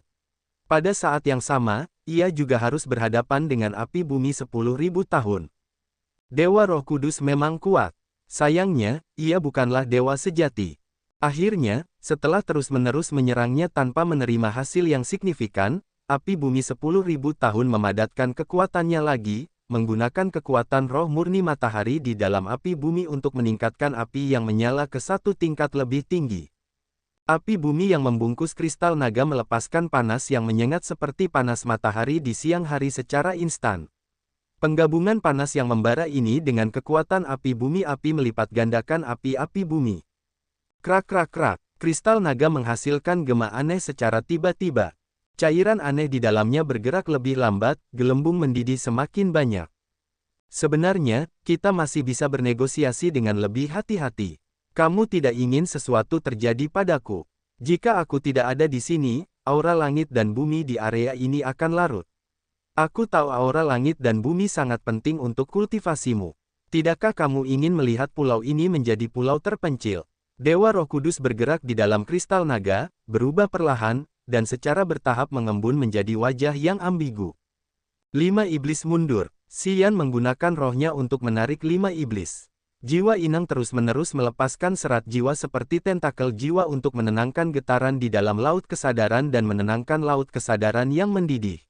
Pada saat yang sama, ia juga harus berhadapan dengan api bumi 10.000 tahun. Dewa Roh Kudus memang kuat. Sayangnya, ia bukanlah dewa sejati. Akhirnya, setelah terus-menerus menyerangnya tanpa menerima hasil yang signifikan, api bumi 10.000 tahun memadatkan kekuatannya lagi, menggunakan kekuatan roh murni matahari di dalam api bumi untuk meningkatkan api yang menyala ke satu tingkat lebih tinggi. Api bumi yang membungkus kristal naga melepaskan panas yang menyengat seperti panas matahari di siang hari secara instan. Penggabungan panas yang membara ini dengan kekuatan api melipat gandakan api-api bumi. Krak krak krak, kristal naga menghasilkan gema aneh secara tiba-tiba. Cairan aneh di dalamnya bergerak lebih lambat, gelembung mendidih semakin banyak. Sebenarnya, kita masih bisa bernegosiasi dengan lebih hati-hati. Kamu tidak ingin sesuatu terjadi padaku. Jika aku tidak ada di sini, aura langit dan bumi di area ini akan larut. Aku tahu aura langit dan bumi sangat penting untuk kultivasimu. Tidakkah kamu ingin melihat pulau ini menjadi pulau terpencil? Dewa Roh Kudus bergerak di dalam kristal naga, berubah perlahan, dan secara bertahap mengembun menjadi wajah yang ambigu. 5 iblis mundur. Xian menggunakan rohnya untuk menarik 5 iblis. Jiwa inang terus-menerus melepaskan serat jiwa seperti tentakel jiwa untuk menenangkan getaran di dalam laut kesadaran dan menenangkan laut kesadaran yang mendidih.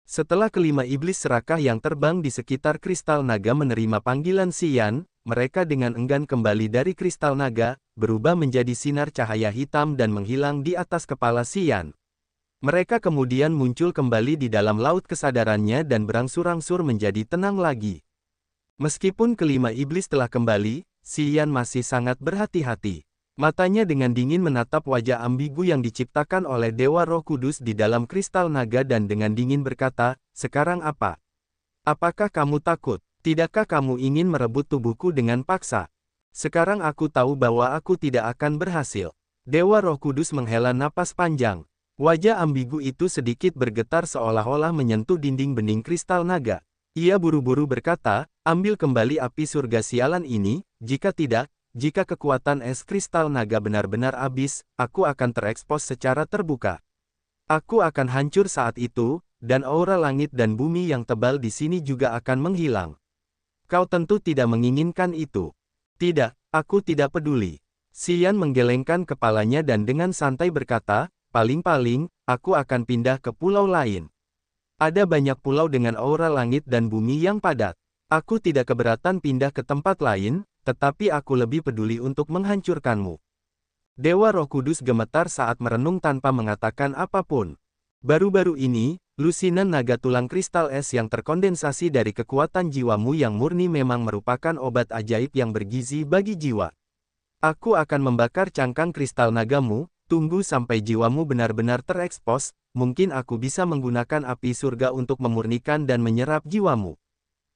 Setelah kelima iblis serakah yang terbang di sekitar kristal naga menerima panggilan Xian, mereka dengan enggan kembali dari kristal naga, berubah menjadi sinar cahaya hitam dan menghilang di atas kepala Xian. Mereka kemudian muncul kembali di dalam laut kesadarannya dan berangsur-angsur menjadi tenang lagi. Meskipun kelima iblis telah kembali, Xian masih sangat berhati-hati. Matanya dengan dingin menatap wajah ambigu yang diciptakan oleh Dewa Roh Kudus di dalam kristal naga dan dengan dingin berkata, "Sekarang apa? Apakah kamu takut? Tidakkah kamu ingin merebut tubuhku dengan paksa? Sekarang aku tahu bahwa aku tidak akan berhasil." Dewa Roh Kudus menghela napas panjang. Wajah ambigu itu sedikit bergetar seolah-olah menyentuh dinding bening kristal naga. Ia buru-buru berkata, "Ambil kembali api surga sialan ini, jika tidak, jika kekuatan es kristal naga benar-benar habis, aku akan terekspos secara terbuka. Aku akan hancur saat itu, dan aura langit dan bumi yang tebal di sini juga akan menghilang. Kau tentu tidak menginginkan itu." "Tidak, aku tidak peduli." Xian menggelengkan kepalanya dan dengan santai berkata, "Paling-paling, aku akan pindah ke pulau lain. Ada banyak pulau dengan aura langit dan bumi yang padat. Aku tidak keberatan pindah ke tempat lain, tetapi aku lebih peduli untuk menghancurkanmu." Dewa Roh Kudus gemetar saat merenung tanpa mengatakan apapun. Baru-baru ini, lusinan naga tulang kristal es yang terkondensasi dari kekuatan jiwamu yang murni memang merupakan obat ajaib yang bergizi bagi jiwa. Aku akan membakar cangkang kristal nagamu, tunggu sampai jiwamu benar-benar terekspos. Mungkin aku bisa menggunakan api surga untuk memurnikan dan menyerap jiwamu.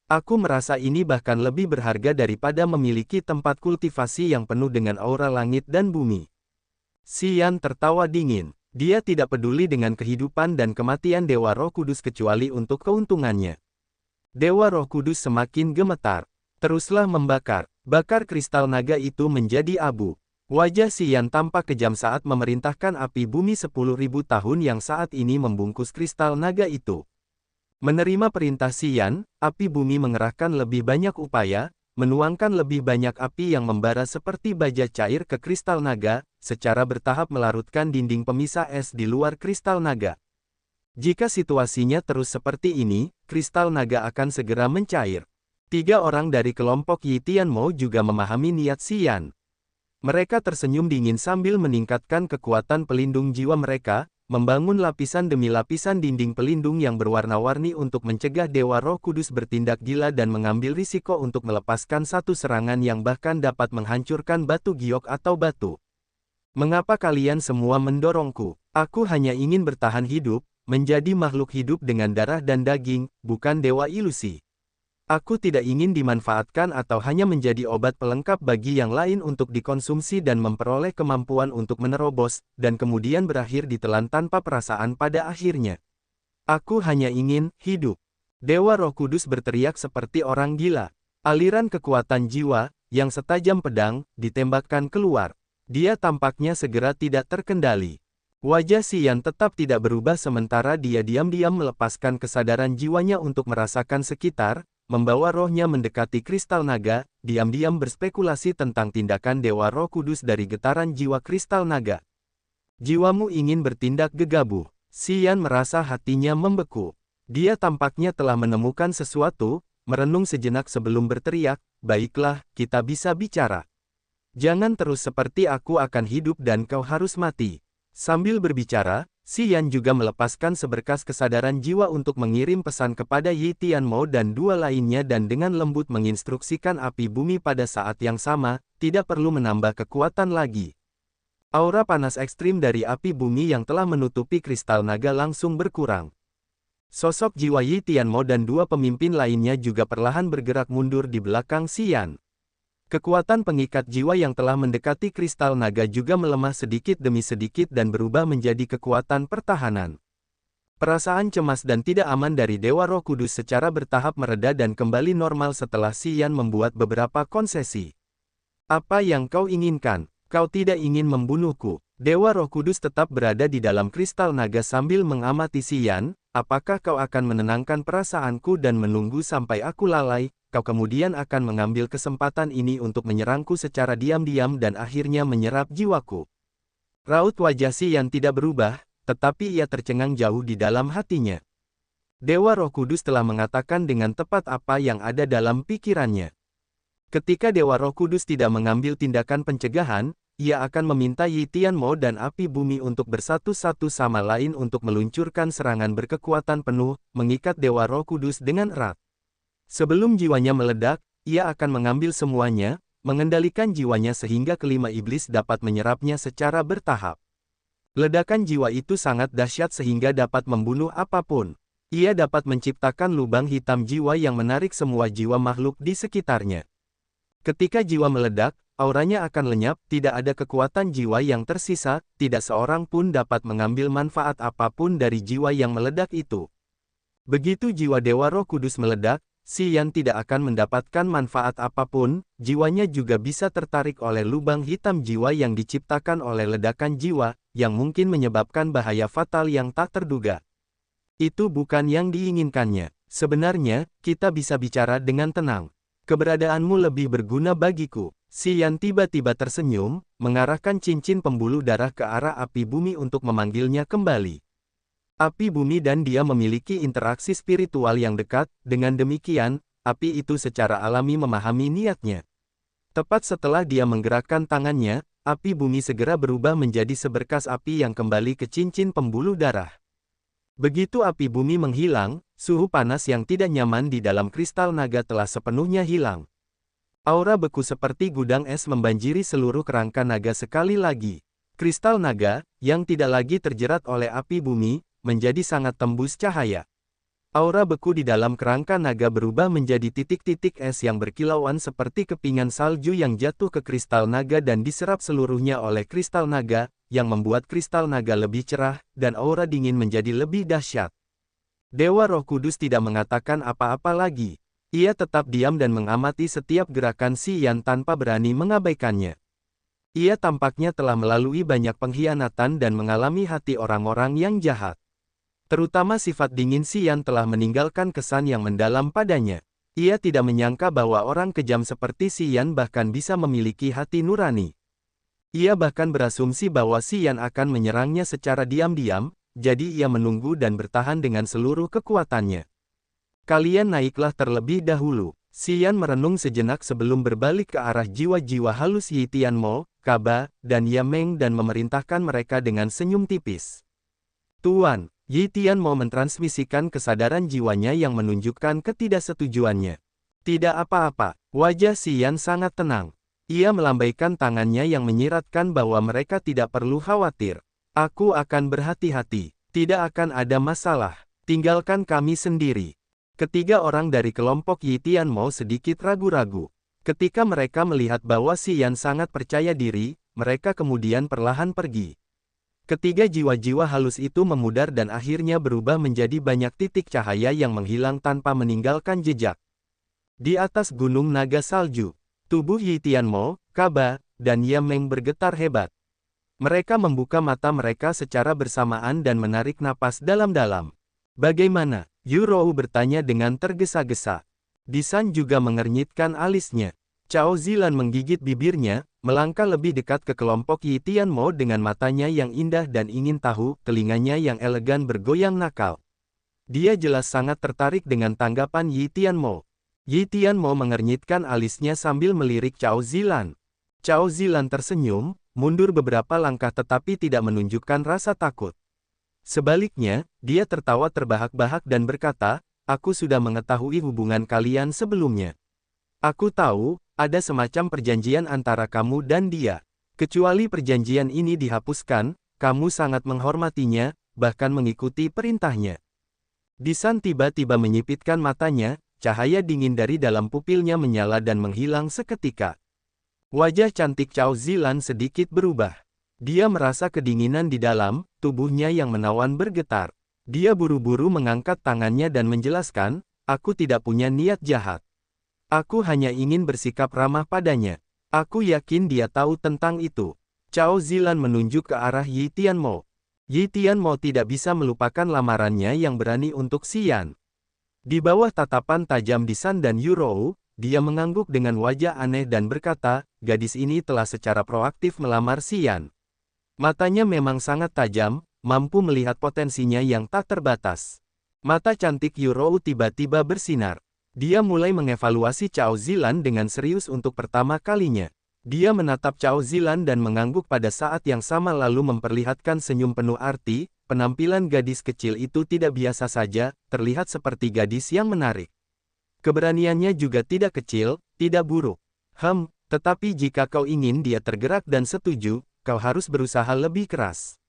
Aku merasa ini bahkan lebih berharga daripada memiliki tempat kultivasi yang penuh dengan aura langit dan bumi. Xian tertawa dingin. Dia tidak peduli dengan kehidupan dan kematian Dewa Roh Kudus kecuali untuk keuntungannya. Dewa Roh Kudus semakin gemetar. Teruslah membakar. Bakar kristal naga itu menjadi abu. Wajah Xian tampak kejam saat memerintahkan api bumi 10.000 tahun yang saat ini membungkus kristal naga itu. Menerima perintah Xian, api bumi mengerahkan lebih banyak upaya, menuangkan lebih banyak api yang membara seperti baja cair ke kristal naga, secara bertahap melarutkan dinding pemisah es di luar kristal naga. Jika situasinya terus seperti ini, kristal naga akan segera mencair. 3 orang dari kelompok Yi Tianmo juga memahami niat Xian. Mereka tersenyum dingin sambil meningkatkan kekuatan pelindung jiwa mereka, membangun lapisan demi lapisan dinding pelindung yang berwarna-warni untuk mencegah Dewa Roh Kudus bertindak gila dan mengambil risiko untuk melepaskan satu serangan yang bahkan dapat menghancurkan batu giok atau batu. "Mengapa kalian semua mendorongku? Aku hanya ingin bertahan hidup, menjadi makhluk hidup dengan darah dan daging, bukan dewa ilusi. Aku tidak ingin dimanfaatkan atau hanya menjadi obat pelengkap bagi yang lain untuk dikonsumsi dan memperoleh kemampuan untuk menerobos, dan kemudian berakhir ditelan tanpa perasaan pada akhirnya. Aku hanya ingin hidup." Dewa Roh Kudus berteriak seperti orang gila. Aliran kekuatan jiwa, yang setajam pedang, ditembakkan keluar. Dia tampaknya segera tidak terkendali. Wajah Xian tetap tidak berubah sementara dia diam-diam melepaskan kesadaran jiwanya untuk merasakan sekitar, membawa rohnya mendekati kristal naga, diam-diam berspekulasi tentang tindakan Dewa Roh Kudus dari getaran jiwa kristal naga. Jiwamu ingin bertindak gegabah. Xian merasa hatinya membeku. Dia tampaknya telah menemukan sesuatu, merenung sejenak sebelum berteriak, "Baiklah, kita bisa bicara. Jangan terus seperti aku akan hidup dan kau harus mati." Sambil berbicara, Xian juga melepaskan seberkas kesadaran jiwa untuk mengirim pesan kepada Yi Tianmo dan dua lainnya dan dengan lembut menginstruksikan api bumi pada saat yang sama, tidak perlu menambah kekuatan lagi. Aura panas ekstrim dari api bumi yang telah menutupi kristal naga langsung berkurang. Sosok jiwa Yi Tianmo dan dua pemimpin lainnya juga perlahan bergerak mundur di belakang Xian. Kekuatan pengikat jiwa yang telah mendekati kristal naga juga melemah sedikit demi sedikit dan berubah menjadi kekuatan pertahanan. Perasaan cemas dan tidak aman dari Dewa Roh Kudus secara bertahap mereda dan kembali normal setelah Xian membuat beberapa konsesi. "Apa yang kau inginkan? Kau tidak ingin membunuhku?" Dewa Roh Kudus tetap berada di dalam kristal naga sambil mengamati Xian. "Apakah kau akan menenangkan perasaanku dan menunggu sampai aku lalai? Kau kemudian akan mengambil kesempatan ini untuk menyerangku secara diam-diam dan akhirnya menyerap jiwaku." Raut wajah Xian tidak berubah, tetapi ia tercengang jauh di dalam hatinya. Dewa Roh Kudus telah mengatakan dengan tepat apa yang ada dalam pikirannya. Ketika Dewa Roh Kudus tidak mengambil tindakan pencegahan, ia akan meminta Yi Tianmo dan api bumi untuk bersatu satu sama lain untuk meluncurkan serangan berkekuatan penuh, mengikat Dewa Roh Kudus dengan erat. Sebelum jiwanya meledak, ia akan mengambil semuanya, mengendalikan jiwanya sehingga kelima iblis dapat menyerapnya secara bertahap. Ledakan jiwa itu sangat dahsyat sehingga dapat membunuh apapun. Ia dapat menciptakan lubang hitam jiwa yang menarik semua jiwa makhluk di sekitarnya. Ketika jiwa meledak, auranya akan lenyap, tidak ada kekuatan jiwa yang tersisa, tidak seorang pun dapat mengambil manfaat apapun dari jiwa yang meledak itu. Begitu jiwa Dewa Roh Kudus meledak, Xian tidak akan mendapatkan manfaat apapun, jiwanya juga bisa tertarik oleh lubang hitam jiwa yang diciptakan oleh ledakan jiwa, yang mungkin menyebabkan bahaya fatal yang tak terduga. Itu bukan yang diinginkannya. Sebenarnya, kita bisa bicara dengan tenang. Keberadaanmu lebih berguna bagiku. Xian tiba-tiba tersenyum, mengarahkan cincin pembuluh darah ke arah api bumi untuk memanggilnya kembali. Api bumi dan dia memiliki interaksi spiritual yang dekat, dengan demikian, api itu secara alami memahami niatnya. Tepat setelah dia menggerakkan tangannya, api bumi segera berubah menjadi seberkas api yang kembali ke cincin pembuluh darah. Begitu api bumi menghilang, suhu panas yang tidak nyaman di dalam kristal naga telah sepenuhnya hilang. Aura beku seperti gudang es membanjiri seluruh kerangka naga sekali lagi. Kristal naga, yang tidak lagi terjerat oleh api bumi, menjadi sangat tembus cahaya. Aura beku di dalam kerangka naga berubah menjadi titik-titik es yang berkilauan seperti kepingan salju yang jatuh ke kristal naga dan diserap seluruhnya oleh kristal naga, yang membuat kristal naga lebih cerah, dan aura dingin menjadi lebih dahsyat. Dewa Roh Kudus tidak mengatakan apa-apa lagi. Ia tetap diam dan mengamati setiap gerakan Xian tanpa berani mengabaikannya. Ia tampaknya telah melalui banyak pengkhianatan dan mengalami hati orang-orang yang jahat. Terutama sifat dingin Xian telah meninggalkan kesan yang mendalam padanya. Ia tidak menyangka bahwa orang kejam seperti Xian bahkan bisa memiliki hati nurani. Ia bahkan berasumsi bahwa Xian akan menyerangnya secara diam-diam, jadi ia menunggu dan bertahan dengan seluruh kekuatannya. "Kalian naiklah terlebih dahulu." Xian merenung sejenak sebelum berbalik ke arah jiwa-jiwa halus Yi Tianmo, Kaba, dan Yameng dan memerintahkan mereka dengan senyum tipis. "Tuan." Yi Tianmo mentransmisikan kesadaran jiwanya yang menunjukkan ketidaksetujuannya. "Tidak apa-apa." Wajah Xian sangat tenang. Ia melambaikan tangannya yang menyiratkan bahwa mereka tidak perlu khawatir. "Aku akan berhati-hati. Tidak akan ada masalah. Tinggalkan kami sendiri." Ketiga orang dari kelompok Yi Tianmo sedikit ragu-ragu. Ketika mereka melihat bahwa Xian sangat percaya diri, mereka kemudian perlahan pergi. Ketiga jiwa-jiwa halus itu memudar dan akhirnya berubah menjadi banyak titik cahaya yang menghilang tanpa meninggalkan jejak. Di atas gunung naga salju, tubuh Yi Tianmo, Kaba, dan Yameng bergetar hebat. Mereka membuka mata mereka secara bersamaan dan menarik napas dalam-dalam. Bagaimana? Yurou bertanya dengan tergesa-gesa. Disan juga mengernyitkan alisnya. Cao Zilan menggigit bibirnya, melangkah lebih dekat ke kelompok Yi Tianmo dengan matanya yang indah dan ingin tahu, telinganya yang elegan bergoyang nakal. Dia jelas sangat tertarik dengan tanggapan Yi Tianmo. Yi Tianmo mengernyitkan alisnya sambil melirik Cao Zilan. Cao Zilan tersenyum, mundur beberapa langkah tetapi tidak menunjukkan rasa takut. Sebaliknya, dia tertawa terbahak-bahak dan berkata, "Aku sudah mengetahui hubungan kalian sebelumnya. Aku tahu, ada semacam perjanjian antara kamu dan dia. Kecuali perjanjian ini dihapuskan, kamu sangat menghormatinya, bahkan mengikuti perintahnya." Disan tiba-tiba menyipitkan matanya, cahaya dingin dari dalam pupilnya menyala dan menghilang seketika. Wajah cantik Cao Zilan sedikit berubah. Dia merasa kedinginan di dalam, tubuhnya yang menawan bergetar. Dia buru-buru mengangkat tangannya dan menjelaskan, "Aku tidak punya niat jahat. Aku hanya ingin bersikap ramah padanya. Aku yakin dia tahu tentang itu." Cao Zilan menunjuk ke arah Yi Tianmo. Yi Tianmo tidak bisa melupakan lamarannya yang berani untuk Xian. Di bawah tatapan tajam Disan dan Yurou, dia mengangguk dengan wajah aneh dan berkata, "Gadis ini telah secara proaktif melamar Xian. Matanya memang sangat tajam, mampu melihat potensinya yang tak terbatas." Mata cantik Yurou tiba-tiba bersinar. Dia mulai mengevaluasi Cao Zilan dengan serius untuk pertama kalinya. Dia menatap Cao Zilan dan mengangguk pada saat yang sama lalu memperlihatkan senyum penuh arti. Penampilan gadis kecil itu tidak biasa saja, terlihat seperti gadis yang menarik. Keberaniannya juga tidak kecil, tidak buruk. Tetapi jika kau ingin dia tergerak dan setuju, kau harus berusaha lebih keras.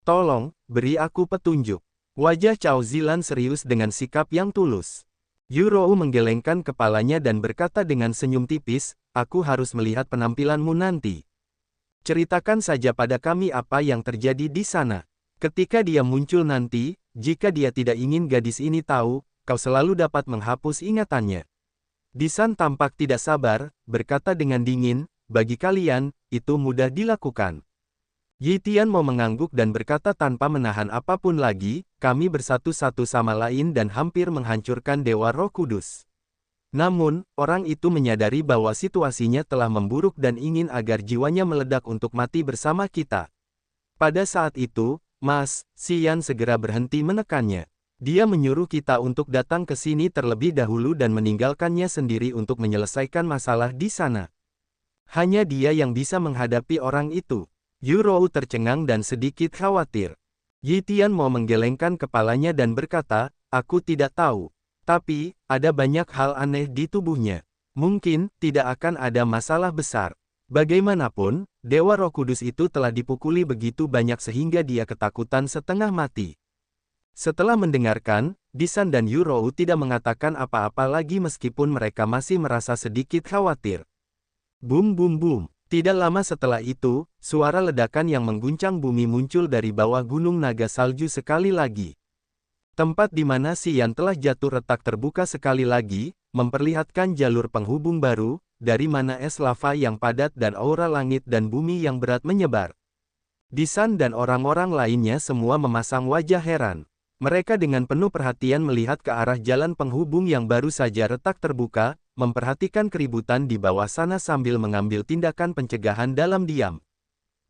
Tolong, beri aku petunjuk. Wajah Cao Zilan serius dengan sikap yang tulus. Yurou menggelengkan kepalanya dan berkata dengan senyum tipis, "Aku harus melihat penampilanmu nanti. Ceritakan saja pada kami apa yang terjadi di sana. Ketika dia muncul nanti, jika dia tidak ingin gadis ini tahu, kau selalu dapat menghapus ingatannya." Disan tampak tidak sabar, berkata dengan dingin, "Bagi kalian, itu mudah dilakukan." Yi Tianmo mengangguk dan berkata tanpa menahan apapun lagi, "Kami bersatu satu sama lain dan hampir menghancurkan Dewa Roh Kudus." Namun, orang itu menyadari bahwa situasinya telah memburuk dan ingin agar jiwanya meledak untuk mati bersama kita. Pada saat itu, Mas Xian segera berhenti menekannya. Dia menyuruh kita untuk datang ke sini terlebih dahulu dan meninggalkannya sendiri untuk menyelesaikan masalah di sana. Hanya dia yang bisa menghadapi orang itu. Yurou tercengang dan sedikit khawatir. Yi Tianmo menggelengkan kepalanya dan berkata, "Aku tidak tahu. Tapi, ada banyak hal aneh di tubuhnya. Mungkin, tidak akan ada masalah besar. Bagaimanapun, Dewa Roh Kudus itu telah dipukuli begitu banyak sehingga dia ketakutan setengah mati." Setelah mendengarkan, Disan dan Yurou tidak mengatakan apa-apa lagi meskipun mereka masih merasa sedikit khawatir. Bum bum bum. Tidak lama setelah itu, suara ledakan yang mengguncang bumi muncul dari bawah gunung naga salju sekali lagi. Tempat di mana Xian telah jatuh retak terbuka sekali lagi, memperlihatkan jalur penghubung baru, dari mana es lava yang padat dan aura langit dan bumi yang berat menyebar. Disan dan orang-orang lainnya semua memasang wajah heran. Mereka dengan penuh perhatian melihat ke arah jalan penghubung yang baru saja retak terbuka, memperhatikan keributan di bawah sana sambil mengambil tindakan pencegahan dalam diam.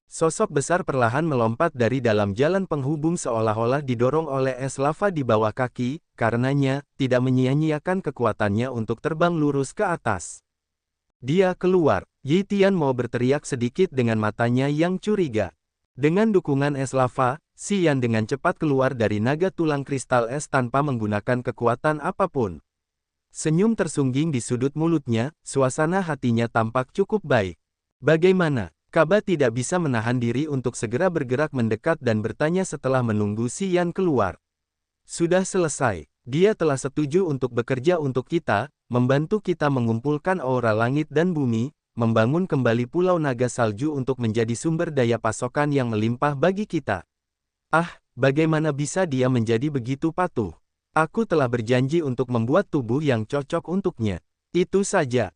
Sosok besar perlahan melompat dari dalam jalan penghubung seolah-olah didorong oleh es lava di bawah kaki, karenanya, tidak menyia-nyiakan kekuatannya untuk terbang lurus ke atas. Dia keluar. Yi Tianmo berteriak sedikit dengan matanya yang curiga. Dengan dukungan es lava, Xian dengan cepat keluar dari naga tulang kristal es tanpa menggunakan kekuatan apapun. Senyum tersungging di sudut mulutnya, suasana hatinya tampak cukup baik. Bagaimana? Kaba tidak bisa menahan diri untuk segera bergerak mendekat dan bertanya setelah menunggu Xian keluar. "Sudah selesai. Dia telah setuju untuk bekerja untuk kita, membantu kita mengumpulkan aura langit dan bumi, membangun kembali Pulau Naga Salju untuk menjadi sumber daya pasokan yang melimpah bagi kita. Bagaimana bisa dia menjadi begitu patuh? Aku telah berjanji untuk membuat tubuh yang cocok untuknya. Itu saja."